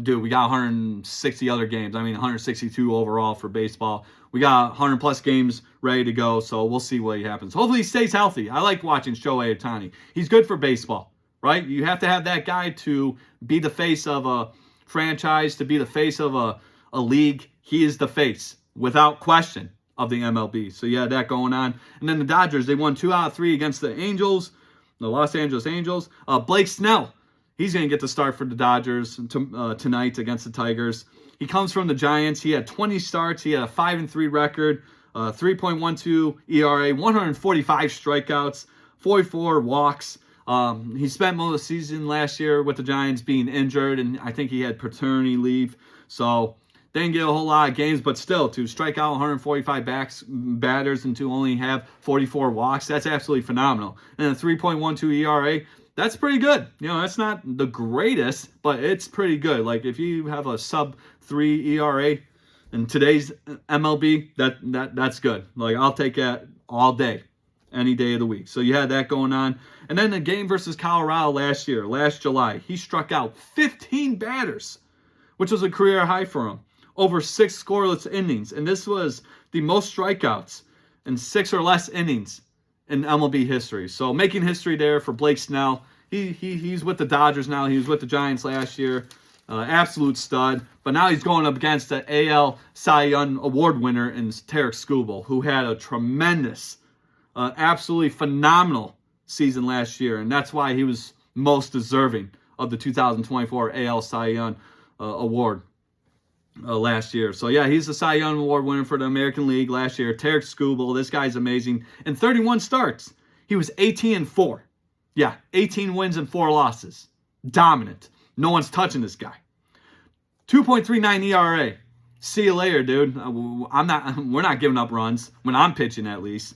dude, we got 160 other games. 162 overall for baseball. We got 100 plus games ready to go. So we'll see what happens. Hopefully he stays healthy. I like watching Shohei Ohtani. He's good for baseball, right? You have to have that guy to be the face of a franchise, to be the face of a league. He is the face without question of the MLB. So yeah, that going on. And then the Dodgers, they won 2 out of 3 against the Angels, the Los Angeles Angels. Blake Snell, he's going to get the start for the Dodgers tonight against the Tigers. He comes from the Giants. He had 20 starts. He had a 5-3 record, 3.12 ERA, 145 strikeouts, 44 walks. He spent most of the season last year with the Giants being injured, and I think he had paternity leave. So didn't get a whole lot of games, but still, to strike out 145 batters and to only have 44 walks, that's absolutely phenomenal. And a 3.12 ERA, that's pretty good. That's not the greatest, but it's pretty good. Like, if you have a sub-3 ERA in today's MLB, that's good. Like, I'll take that all day, any day of the week. So you had that going on. And then the game versus Colorado last July, he struck out 15 batters, which was a career high for him. Over 6 scoreless innings. And this was the most strikeouts in 6 or less innings in MLB history. So making history there for Blake Snell. He's with the Dodgers now. He was with the Giants last year. Absolute stud. But now he's going up against the AL Cy Young Award winner in Tarik Skubal, who had a tremendous, absolutely phenomenal season last year. And that's why he was most deserving of the 2024 AL Cy Young Award. Last year. So yeah, he's the Cy Young Award winner for the American League last year. Tarik Skubal, this guy's amazing. In 31 starts, he was 18-4. Yeah, 18 wins and 4 losses. Dominant. No one's touching this guy. 2.39 ERA. See you later, dude. We're not giving up runs when I'm pitching, at least.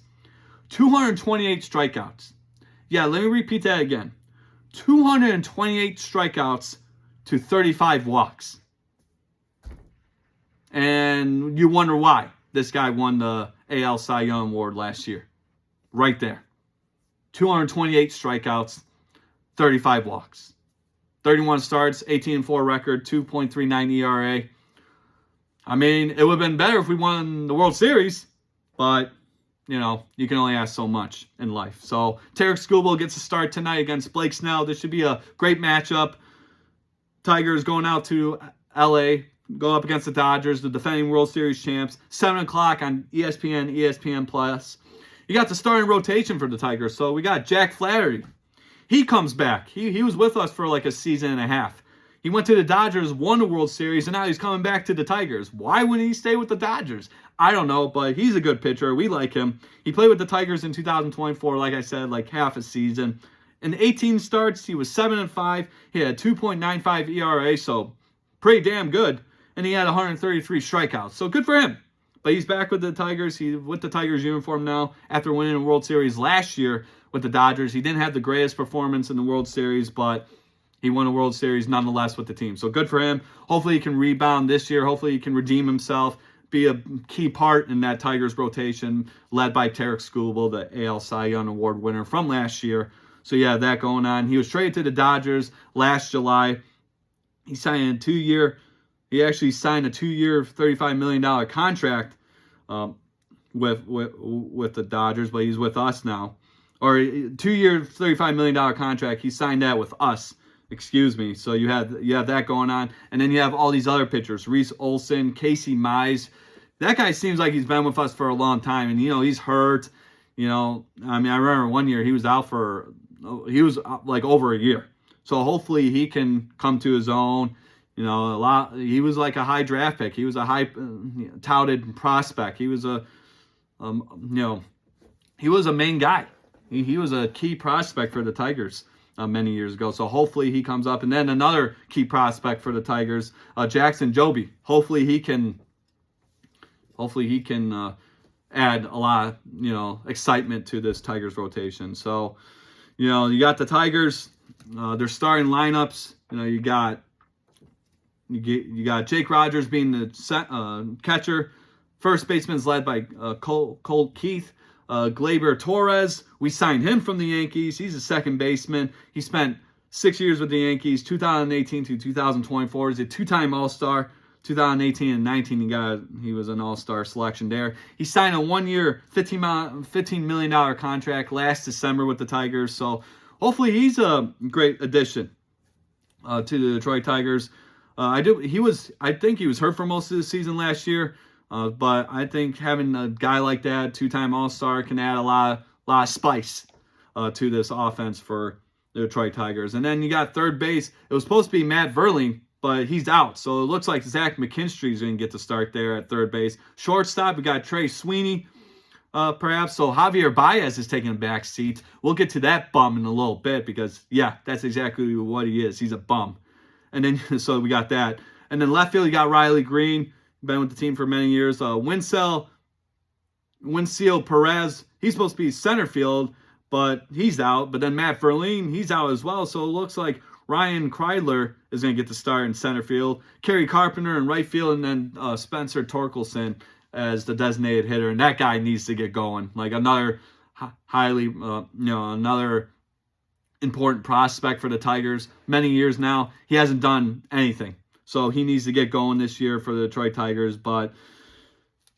228 strikeouts. Yeah, let me repeat that again. 228 strikeouts to 35 walks. And you wonder why this guy won the AL Cy Young Award last year. Right there. 228 strikeouts, 35 walks. 31 starts, 18-4 record, 2.39 ERA. It would have been better if we won the World Series, but, you can only ask so much in life. So Tarik Skubal gets a start tonight against Blake Snell. This should be a great matchup. Tigers going out to L.A., go up against the Dodgers, the defending World Series champs. 7 o'clock on ESPN, ESPN Plus. You got the starting rotation for the Tigers. So we got Jack Flaherty. He comes back. He was with us for like a season and a half. He went to the Dodgers, won the World Series, and now he's coming back to the Tigers. Why wouldn't he stay with the Dodgers? I don't know, but he's a good pitcher. We like him. He played with the Tigers in 2024, like I said, like half a season. In 18 starts, he was 7-5. He had 2.95 ERA, so pretty damn good. And he had 133 strikeouts. So good for him. But he's back with the Tigers. He's with the Tigers uniform now after winning a World Series last year with the Dodgers. He didn't have the greatest performance in the World Series, but he won a World Series nonetheless with the team. So good for him. Hopefully he can rebound this year. Hopefully he can redeem himself, be a key part in that Tigers rotation led by Tarik Skubal, the AL Cy Young Award winner from last year. So yeah, that going on. He was traded to the Dodgers last July. He signed a 2-year. He actually signed a 2-year, $35 million contract with the Dodgers, but he's with us now. Or 2-year, $35 million contract. He signed that with us. Excuse me. So you have that going on, and then you have all these other pitchers: Reese Olson, Casey Mize. That guy seems like he's been with us for a long time, and he's hurt. I mean, I remember one year he was out like over a year. So hopefully he can come to his own. He was like a high draft pick. He was a high touted prospect. He was he was a main guy. He was a key prospect for the Tigers many years ago. So hopefully he comes up. And then another key prospect for the Tigers, Jackson Jobe. Hopefully he can add a lot of, excitement to this Tigers rotation. So, you got the Tigers, their starting lineups. You got Jake Rogers being the catcher. First baseman's led by Colt Keith. Gleyber Torres, we signed him from the Yankees. He's a second baseman. He spent 6 years with the Yankees, 2018 to 2024. He's a two-time All-Star. 2018 and 19, he was an All-Star selection there. He signed a 1-year, $15 million contract last December with the Tigers. So hopefully he's a great addition to the Detroit Tigers. I think he was hurt for most of the season last year. But I think having a guy like that, two-time All-Star, can add a lot of spice to this offense for the Detroit Tigers. And then you got third base. It was supposed to be Matt Verling, but he's out. So it looks like Zach McKinstry is going to get to start there at third base. Shortstop, we got Trey Sweeney, perhaps. So Javier Baez is taking a back seat. We'll get to that bum in a little bit because, yeah, that's exactly what he is. He's a bum. And then, so we got that. And then left field, you got Riley Green. Been with the team for many years. Winsel Perez, he's supposed to be center field, but he's out. But then Matt Verlaine, he's out as well. So it looks like Ryan Kreidler is going to get the start in center field. Kerry Carpenter in right field, and then Spencer Torkelson as the designated hitter. And that guy needs to get going. Like another another important prospect for the Tigers. Many years now, he hasn't done anything. So he needs to get going this year for the Detroit Tigers. But,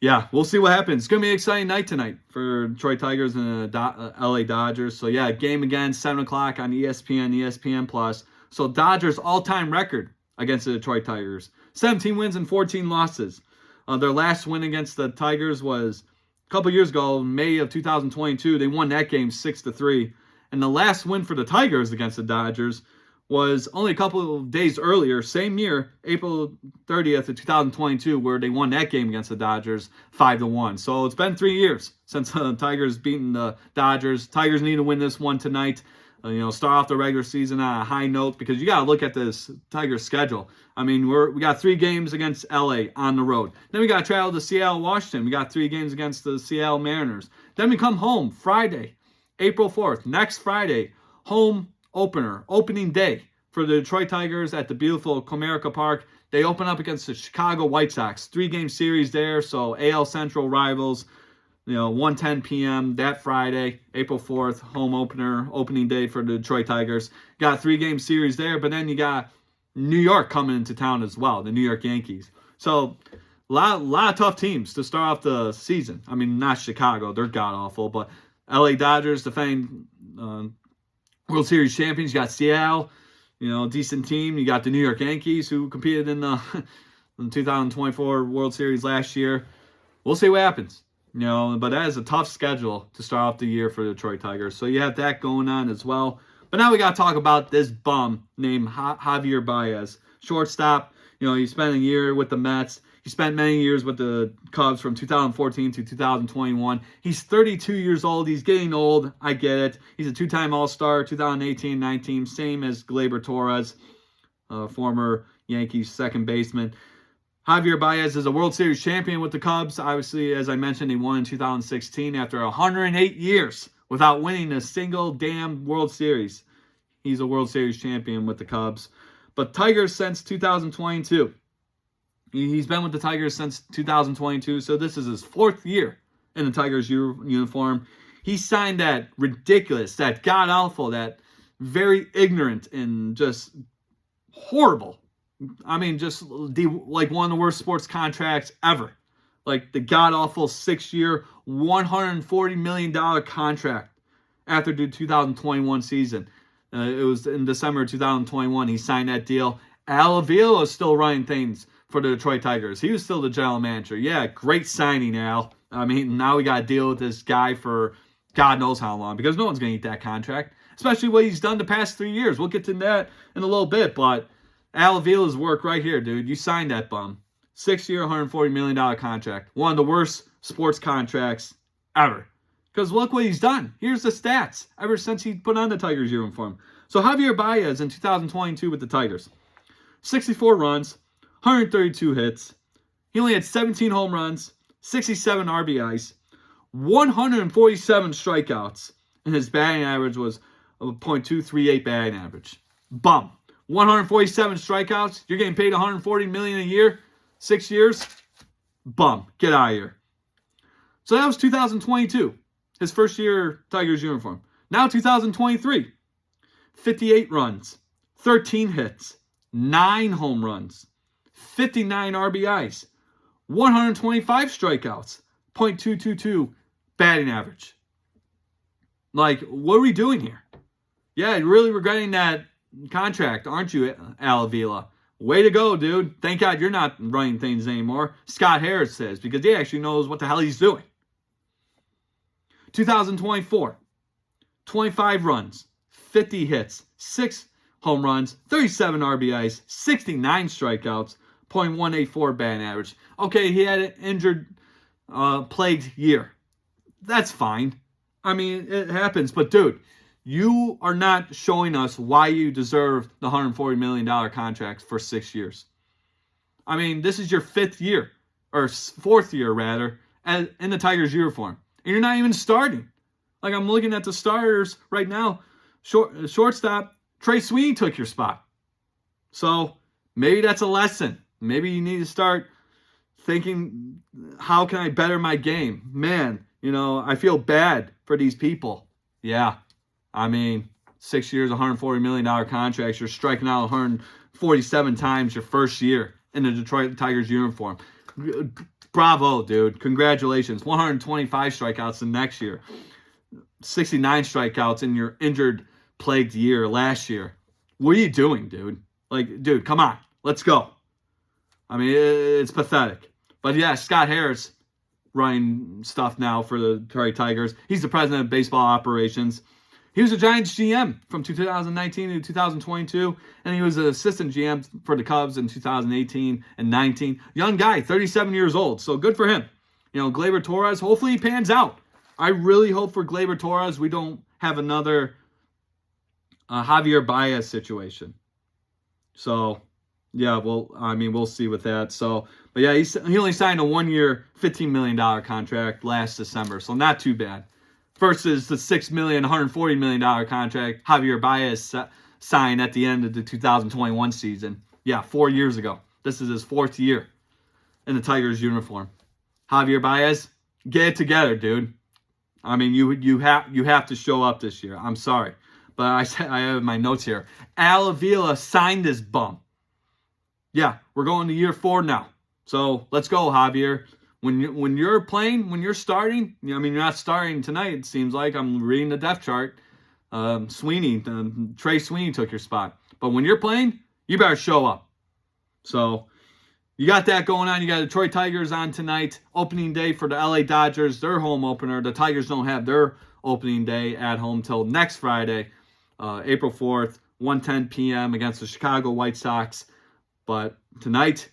yeah, we'll see what happens. It's going to be an exciting night tonight for Detroit Tigers and the LA Dodgers. So, yeah, game again, 7 o'clock on ESPN+. So, Dodgers all-time record against the Detroit Tigers. 17 wins and 14 losses. Their last win against the Tigers was a couple years ago, May of 2022. They won that game 6-3. And the last win for the Tigers against the Dodgers was only a couple of days earlier, same year, April 30th of 2022, where they won that game against the Dodgers 5-1. So it's been 3 years since the Tigers beaten the Dodgers. Tigers need to win this one tonight. Start off the regular season on a high note because you got to look at this Tigers schedule. I mean, we got 3 games against LA on the road. Then we got to travel to Seattle, Washington. We got 3 games against the Seattle Mariners. Then we come home Friday, April 4th, next Friday, home opening day for the Detroit Tigers at the beautiful Comerica Park. They open up against the Chicago White Sox. 3-game series there, so AL Central rivals. 1:10 p.m. that Friday, April 4th, home opening day for the Detroit Tigers. Got a 3-game series there, but then you got New York coming into town as well, the New York Yankees. So a lot of tough teams to start off the season. I mean, not Chicago, they're god-awful, but LA Dodgers defending World Series champions. You got Seattle, decent team. You got the New York Yankees who competed in the 2024 World Series last year. We'll see what happens. But that is a tough schedule to start off the year for the Detroit Tigers. So you have that going on as well. But now we got to talk about this bum named Javier Baez. Shortstop, he spent a year with the Mets. He spent many years with the Cubs from 2014 to 2021. He's 32 years old. He's getting old. I get it. He's a 2-time All-Star, 2018-19, same as Gleyber Torres, former Yankees second baseman. Javier Baez is a World Series champion with the Cubs. Obviously, as I mentioned, he won in 2016 after 108 years without winning a single damn World Series. He's a World Series champion with the Cubs. But Tigers since 2022. He's been with the Tigers since 2022, so this is his 4th year in the Tigers uniform. He signed that ridiculous, that god-awful, that very ignorant and just horrible, I mean, just like one of the worst sports contracts ever Like the god-awful 6-year, $140 million contract after the 2021 season. It was in December of 2021 he signed that deal. Al Avila is still running things for the Detroit Tigers. He was still the general manager. Yeah, great signing, Al. I mean, now we got to deal with this guy for God knows how long because no one's going to eat that contract, especially what he's done the past 3 years. We'll get to that in a little bit, but Al Avila's work right here, dude. You signed that bum. 6-year, $140 million contract. One of the worst sports contracts ever. Because look what he's done. Here's the stats ever since he put on the Tigers uniform. So Javier Baez in 2022 with the Tigers. 64 runs, 132 hits. He only had 17 home runs, 67 RBIs, 147 strikeouts. And his batting average was a .238 batting average. Bum. 147 strikeouts. You're getting paid $140 million a year. 6 years. Bum. Get out of here. So that was 2022. His first year Tigers uniform. Now 2023. 58 runs. 13 hits. 9 home runs. 59 RBIs. 125 strikeouts. .222 batting average. Like, what are we doing here? Yeah, you're really regretting that contract, aren't you, Al Avila? Way to go, dude. Thank God you're not running things anymore. Scott Harris says, because he actually knows what the hell he's doing. 2024, 25 runs, 50 hits, 6 home runs, 37 RBIs, 69 strikeouts, .184 batting average. Okay, he had an injured, plagued year. That's fine. I mean, it happens. But, dude, you are not showing us why you deserve the $140 million contract for 6 years. I mean, this is your 5th year, or 4th year, rather, in the Tigers uniform. And you're not even starting. Like, I'm looking at the starters right now. Shortstop, Trey Sweeney took your spot. So, maybe that's a lesson. Maybe you need to start thinking, how can I better my game? Man, you know, I feel bad for these people. Yeah. I mean, 6 years, $140 million contracts. You're striking out 147 times your first year in the Detroit Tigers uniform. Bravo, dude. Congratulations. 125 strikeouts the next year. 69 strikeouts in your injured, plagued year last year. What are you doing, dude? Like, dude, come on. Let's go. I mean, it's pathetic. But yeah, Scott Harris running stuff now for the Detroit Tigers. He's the president of baseball operations. He was a Giants GM from 2019 to 2022, and he was an assistant GM for the Cubs in 2018 and 19. Young guy, 37 years old, so good for him. You know, Gleyber Torres, hopefully he pans out. I really hope for Gleyber Torres we don't have another Javier Baez situation. So, yeah, we'll see with that. So, but yeah, he only signed a 1-year, $15 million contract last December, so not too bad. Versus the $6 million, $140 million contract Javier Baez signed at the end of the 2021 season. Yeah, 4 years ago. This is his 4th year in the Tigers uniform. Javier Baez, get it together, dude. I mean, you have to show up this year. I'm sorry, but I have my notes here. Al Avila signed this bum. Yeah, we're going to year 4 now. So let's go, Javier. When you're playing, when you're starting, I mean, you're not starting tonight, it seems like. I'm reading the depth chart. Trey Sweeney took your spot. But when you're playing, you better show up. So you got that going on. You got the Detroit Tigers on tonight. Opening day for the LA Dodgers, their home opener. The Tigers don't have their opening day at home till next Friday, April 4th, 1:10 p.m. against the Chicago White Sox. But tonight,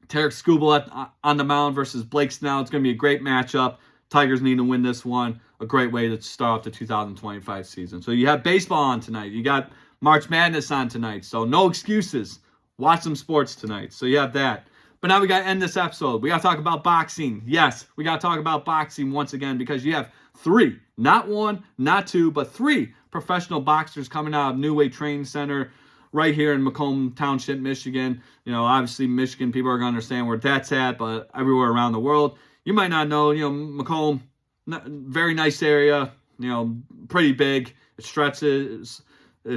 Tarek Skubal on the mound versus Blake Snell. It's going to be a great matchup. Tigers need to win this one. A great way to start off the 2025 season. So you have baseball on tonight. You got March Madness on tonight. So no excuses. Watch some sports tonight. So you have that. But now we got to end this episode. We got to talk about boxing. Yes, we got to talk about boxing once again because you have 3, not 1, not 2, but 3 professional boxers coming out of New Way Training Center right here in Macomb Township, Michigan. You know, obviously Michigan people are going to understand where that's at, but everywhere around the world, you might not know, you know, Macomb, very nice area, you know, pretty big. It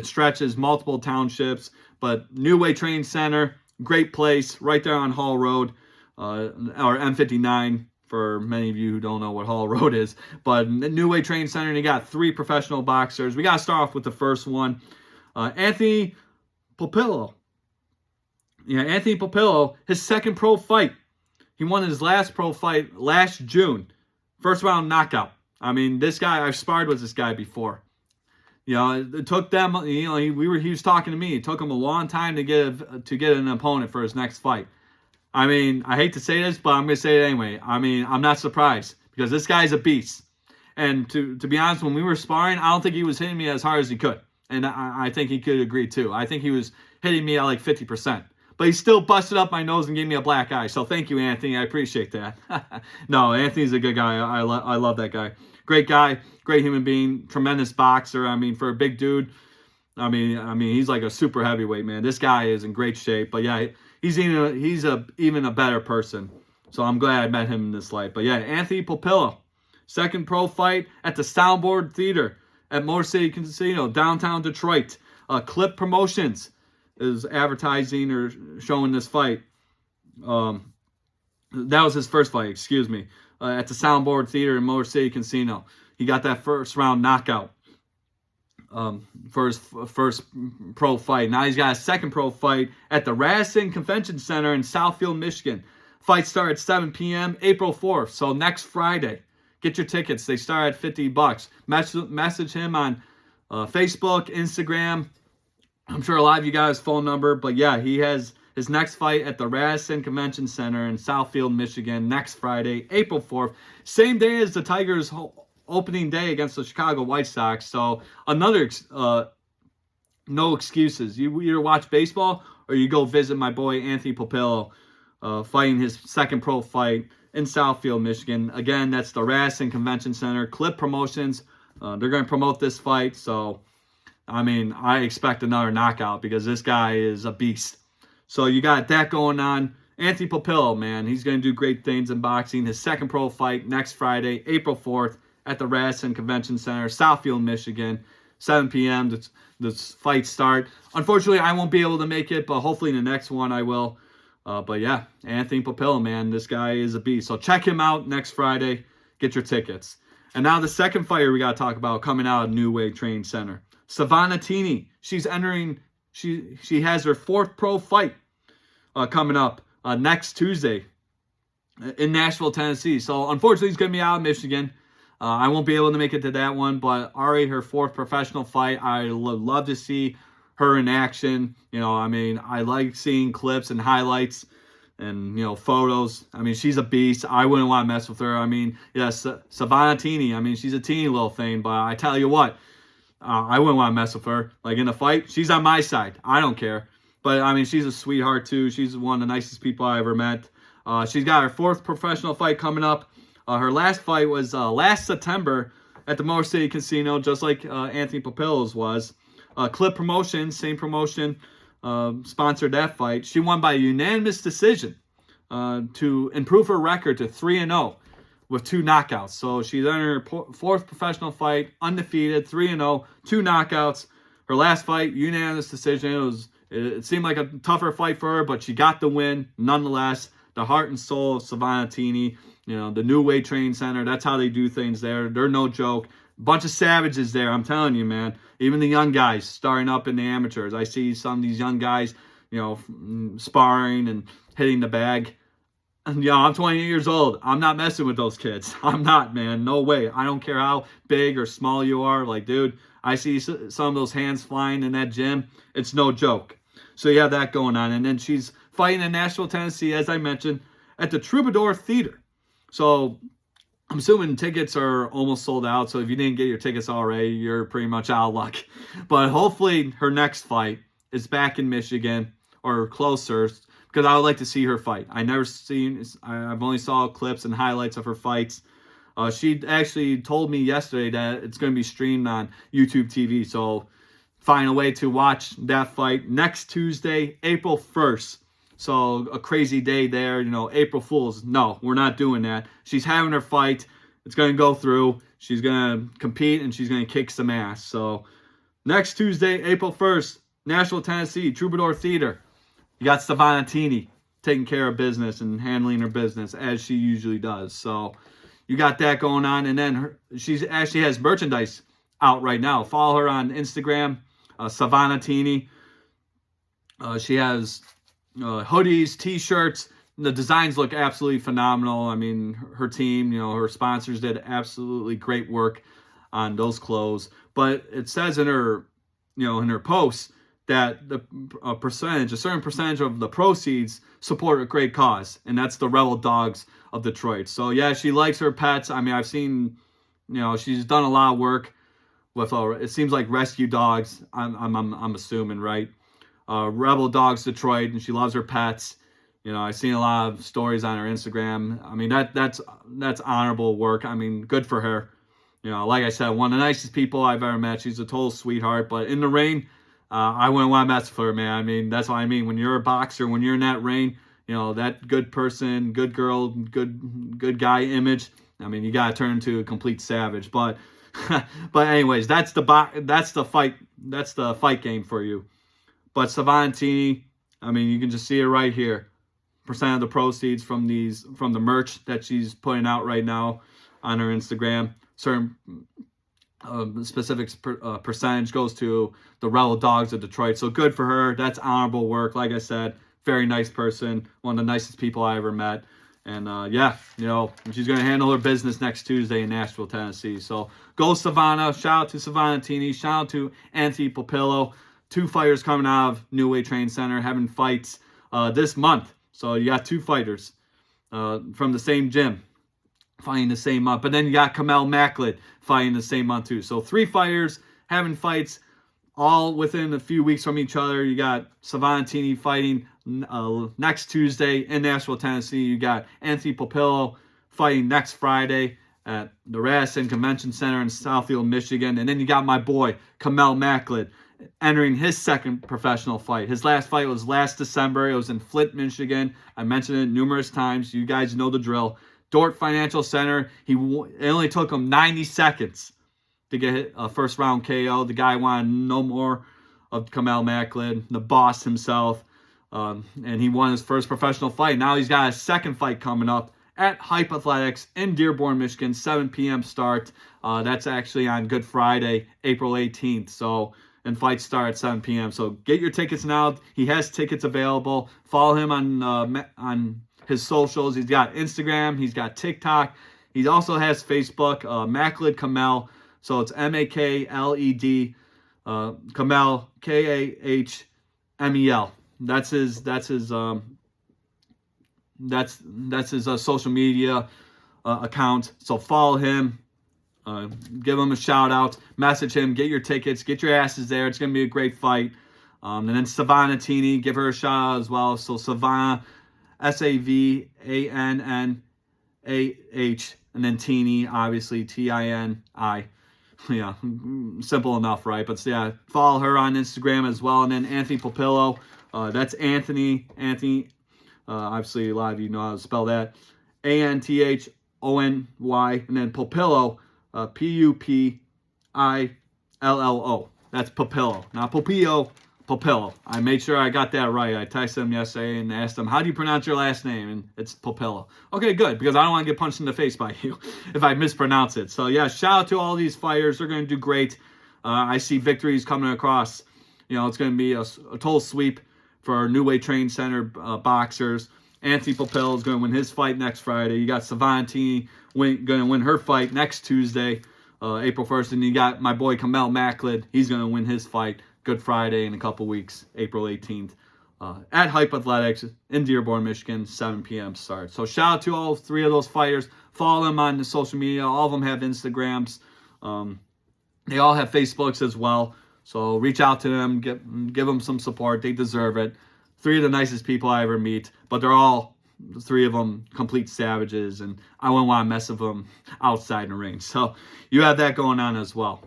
stretches multiple townships, but New Way Training Center, great place right there on Hall Road. or M59 for many of you who don't know what Hall Road is. But New Way Training Center, and you got 3 professional boxers. We got to start off with the first one. Anthony Popillo. Yeah, Anthony Popillo, his second pro fight. He won his last pro fight last June. First round knockout. I mean, this guy, I've sparred with this guy before. You know, it took them, you know, he was talking to me. It took him a long time to get an opponent for his next fight. I mean, I hate to say this, but I'm going to say it anyway. I mean, I'm not surprised because this guy's a beast. And to be honest, when we were sparring, I don't think he was hitting me as hard as he could. And I think he could agree too. I think he was hitting me at like 50%. But he still busted up my nose and gave me a black eye. So thank you, Anthony. I appreciate that. No, Anthony's a good guy. I love that guy. Great guy. Great human being. Tremendous boxer. I mean, for a big dude, I mean, he's like a super heavyweight, man. This guy is in great shape. But yeah, he's even a better person. So I'm glad I met him in this life. But yeah, Anthony Popillo, second pro fight at the Soundboard Theater at Motor City Casino, downtown Detroit. Clip Promotions is advertising or showing this fight. That was his first fight, excuse me, at the Soundboard Theater in Motor City Casino. He got that first round knockout for his first pro fight. Now he's got a second pro fight at the Radisson Convention Center in Southfield, Michigan. Fights start at 7 p.m. April 4th, so next Friday. Get your tickets. They start at $50. Message him on Facebook, Instagram. I'm sure a lot of you got his phone number, but yeah, he has his next fight at the Radisson Convention Center in Southfield, Michigan, next Friday, April 4th. Same day as the Tigers' opening day against the Chicago White Sox. So another, no excuses. You either watch baseball or you go visit my boy Anthony Popillo, fighting his second pro fight in Southfield, Michigan. Again, that's the Radisson Convention Center. Clip Promotions. They're going to promote this fight, so I mean, I expect another knockout because this guy is a beast. So you got that going on. Anthony Popillo, man, he's going to do great things in boxing. His second pro fight next Friday, April 4th at the Radisson Convention Center, Southfield, Michigan, 7 p.m. This fight start. Unfortunately, I won't be able to make it, but hopefully in the next one I will. But yeah, Anthony Popillo, man, this guy is a beast. So check him out next Friday. Get your tickets. And now the second fighter we got to talk about coming out of New Way Training Center. Savannah Tini, she's entering, she has her 4th pro fight coming up next Tuesday in Nashville, Tennessee. So unfortunately, he's going to be out of Michigan. I won't be able to make it to that one, but already her 4th professional fight. I would love to see her in action. You know, I mean, I like seeing clips and highlights and, you know, photos. I mean, she's a beast. I wouldn't want to mess with her. I mean, yes, Savannah Tini. I mean, she's a teeny little thing, but I tell you what, I wouldn't want to mess with her. Like in a fight, she's on my side. I don't care. But, I mean, she's a sweetheart, too. She's one of the nicest people I ever met. She's got her 4th professional fight coming up. Her last fight was last September at the Motor City Casino, just like Anthony Popillo's was. Clip Promotions, same promotion, sponsored that fight. She won by a unanimous decision to improve her record to 3-0 with 2 knockouts. So she's in her 4th professional fight, undefeated, 3-0, 2 knockouts. Her last fight, unanimous decision. It seemed like a tougher fight for her, but she got the win nonetheless. The heart and soul of Savannah Tini, you know, the New Way Training Center. That's how they do things there. They're no joke. Bunch of savages there, I'm telling you, man. Even the young guys starting up in the amateurs. I see some of these young guys, you know, sparring and hitting the bag. And, you know, I'm 28 years old. I'm not messing with those kids. I'm not, man. No way. I don't care how big or small you are. Like, dude, I see some of those hands flying in that gym. It's no joke. So you have that going on. And then she's fighting in Nashville, Tennessee, as I mentioned, at the Troubadour Theater. So I'm assuming tickets are almost sold out. So if you didn't get your tickets already, you're pretty much out of luck. But hopefully her next fight is back in Michigan or closer, because I would like to see her fight. I've only saw clips and highlights of her fights. She actually told me yesterday that it's going to be streamed on YouTube TV. So find a way to watch that fight next Tuesday, April 1st. So a crazy day there, you know, April Fools. No, we're not doing that. She's having her fight. It's going to go through. She's going to compete and she's going to kick some ass. So next Tuesday, April 1st, Nashville, Tennessee, Troubadour Theater. You got Savannah Tini. taking care of business and handling her business as she usually does. So you got that going on. And then she actually has merchandise out right now. Follow her on Instagram, Savannah Teeny. She has hoodies, t-shirts. The designs look absolutely phenomenal. I mean, her team, her sponsors did absolutely great work on those clothes. But it says in her, in her posts that a certain percentage of the proceeds support a great cause, and that's the Rebel Dogs of Detroit. So yeah, she likes her pets. I mean, I've seen, she's done a lot of work with it seems like rescue dogs. I'm assuming, right? Rebel Dogs Detroit, and she loves her pets. I've seen a lot of stories on her Instagram. I mean, that's honorable work. I mean, good for her. Like I said, one of the nicest people I've ever met. She's a total sweetheart. But in the ring, I wouldn't want to mess with her, man. I mean, that's what I mean. When you're a boxer, when you're in that ring, that good person, good girl, good guy image, I mean, you got to turn into a complete savage. But anyways, that's the fight game for you. But Savannah Teeny, I mean, you can just see it right here. Percent of the proceeds from the merch that she's putting out right now on her Instagram. Certain specific percentage goes to the Rebel Dogs of Detroit. So good for her. That's honorable work. Like I said, very nice person. One of the nicest people I ever met. And yeah, she's going to handle her business next Tuesday in Nashville, Tennessee. So go Savannah. Shout out to Savannah Teeny. Shout out to Anthony Popillo. 2 fighters coming out of New Way Training Center having fights this month. So you got 2 fighters from the same gym fighting the same month. But then you got Kamel Macklin fighting the same month too. So 3 fighters having fights all within a few weeks from each other. You got Savannah Teeny fighting next Tuesday in Nashville, Tennessee. You got Anthony Popillo fighting next Friday at the Radisson Convention Center in Southfield, Michigan. And then you got my boy Kamel Macklin entering his second professional fight. His last fight was last December. It was in Flint, Michigan. I mentioned it numerous times. You guys know the drill. Dordt Financial Center. It only took him 90 seconds to get a first round KO. The guy wanted no more of Kamel Macklin, the boss himself. And he won his first professional fight. Now he's got a second fight coming up at Hype Athletics in Dearborn, Michigan, 7 p.m. start. That's actually on Good Friday, April 18th. So, and fights start at 7 p.m. So get your tickets now. He has tickets available. Follow him on his socials. He's got Instagram. He's got TikTok. He also has Facebook, Macklin Kamel. So it's Makled, Kamel, Kahmel. That's his social media account. So follow him. Give him a shout out, message him, get your tickets, get your asses there. It's going to be a great fight. And then Savannah Teeny, give her a shout out as well. So Savannah, Savannah, and then Teeny, obviously Tini. Yeah, simple enough, right? But yeah, follow her on Instagram as well. And then Anthony Popillo, that's Anthony, obviously a lot of you know how to spell that. Anthony, and then Popillo, Pupillo. That's Popillo, not Popillo, Popillo. I made sure I got that right. I texted him yesterday and asked him, how do you pronounce your last name? And it's Popillo. Okay, good, because I don't want to get punched in the face by you if I mispronounce it. So yeah, shout out to all these fighters. They're going to do great. I see victories coming across. It's going to be a total sweep for our New Way Training Center boxers. Anthony Popillo is going to win his fight next Friday. You got Savannah Teeny going to win her fight next Tuesday, April 1st. And you got my boy Kamel Macklin. He's going to win his fight Good Friday in a couple weeks, April 18th, at Hype Athletics in Dearborn, Michigan, 7 p.m. start. So shout out to all 3 of those fighters. Follow them on the social media. All of them have Instagrams. They all have Facebooks as well. So reach out to them. Give them some support. They deserve it. 3 of the nicest people I ever meet. But they're all, 3 of them, complete savages. And I wouldn't want to mess with them outside the ring. So you have that going on as well.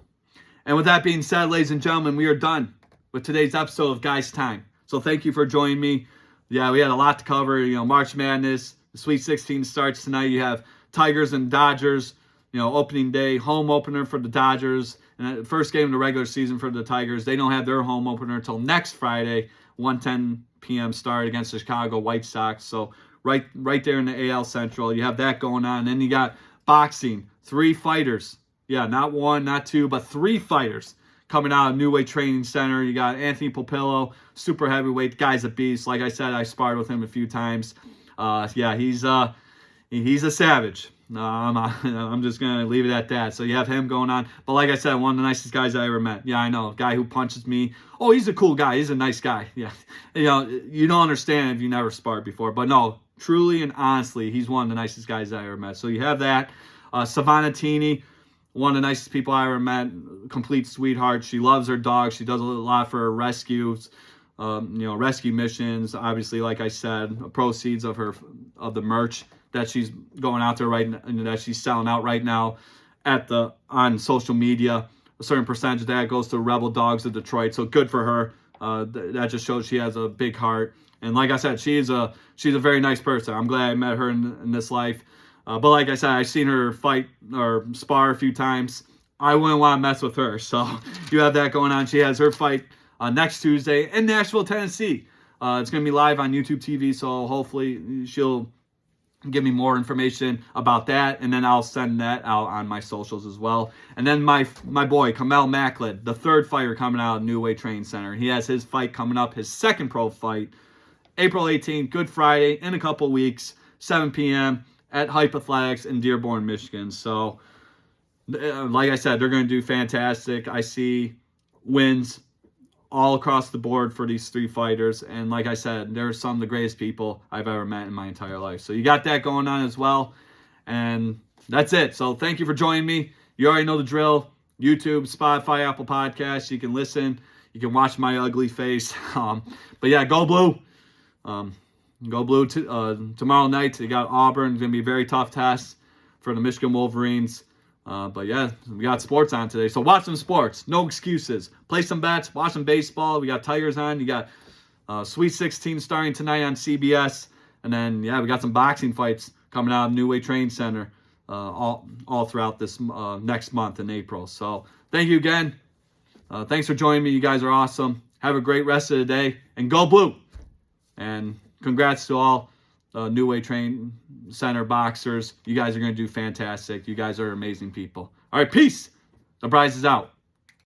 And with that being said, ladies and gentlemen, we are done with today's episode of Guys Time. So thank you for joining me. Yeah, we had a lot to cover. March Madness, the Sweet 16 starts tonight. You have Tigers and Dodgers, opening day, home opener for the Dodgers And the first game of the regular season for the Tigers. They don't have their home opener until next Friday, 1:10 p.m. start against the Chicago White Sox. So right there in the AL Central, you have that going on. And then you got boxing, 3 fighters. Yeah, not 1, not 2, but 3 fighters coming out of New Way Training Center. You got Anthony Popillo, super heavyweight, guy's a beast. Like I said, I sparred with him a few times. Yeah, he's a savage. I'm just going to leave it at that. So you have him going on. But like I said, one of the nicest guys I ever met. Yeah, I know. Guy who punches me. Oh, he's a cool guy. He's a nice guy. Yeah. You don't understand if you never sparred before. But no, truly and honestly, he's one of the nicest guys I ever met. So you have that. Savannah Teeny, one of the nicest people I ever met. Complete sweetheart. She loves her dog. She does a lot for her rescues. Rescue missions. Obviously, like I said, proceeds of the merch that she's going out there that she's selling out right now on social media. A certain percentage of that goes to Rebel Dogs of Detroit. So good for her. That just shows she has a big heart. And like I said, she's a very nice person. I'm glad I met her in this life. But like I said, I've seen her fight or spar a few times. I wouldn't want to mess with her. So you have that going on. She has her fight next Tuesday in Nashville, Tennessee. It's going to be live on YouTube TV. So hopefully she'll give me more information about that, and then I'll send that out on my socials as well. And then my boy Kamel Macklin, the 3rd fighter coming out of New Way Training Center. He has his fight coming up, his 2nd pro fight, April 18th, Good Friday, in a couple weeks, 7 p.m. at Hype Athletics in Dearborn, Michigan. So, like I said, they're going to do fantastic. I see wins all across the board for these 3 fighters. And like I said, they're some of the greatest people I've ever met in my entire life. So you got that going on as well. And that's it. So thank you for joining me. You already know the drill. YouTube, Spotify, Apple Podcasts. You can listen. You can watch my ugly face. But yeah, go blue. Go blue tomorrow night. They got Auburn. It's going to be a very tough test for the Michigan Wolverines. But yeah, we got sports on today. So watch some sports. No excuses. Play some bets. Watch some baseball. We got Tigers on. You got Sweet 16 starting tonight on CBS. And then, yeah, we got some boxing fights coming out of New Way Training Center all throughout this next month in April. So thank you again. Thanks for joining me. You guys are awesome. Have a great rest of the day. And go blue. And congrats to all New Way Training Center boxers. You guys are going to do fantastic. You guys are amazing people. All right, peace. The prize is out.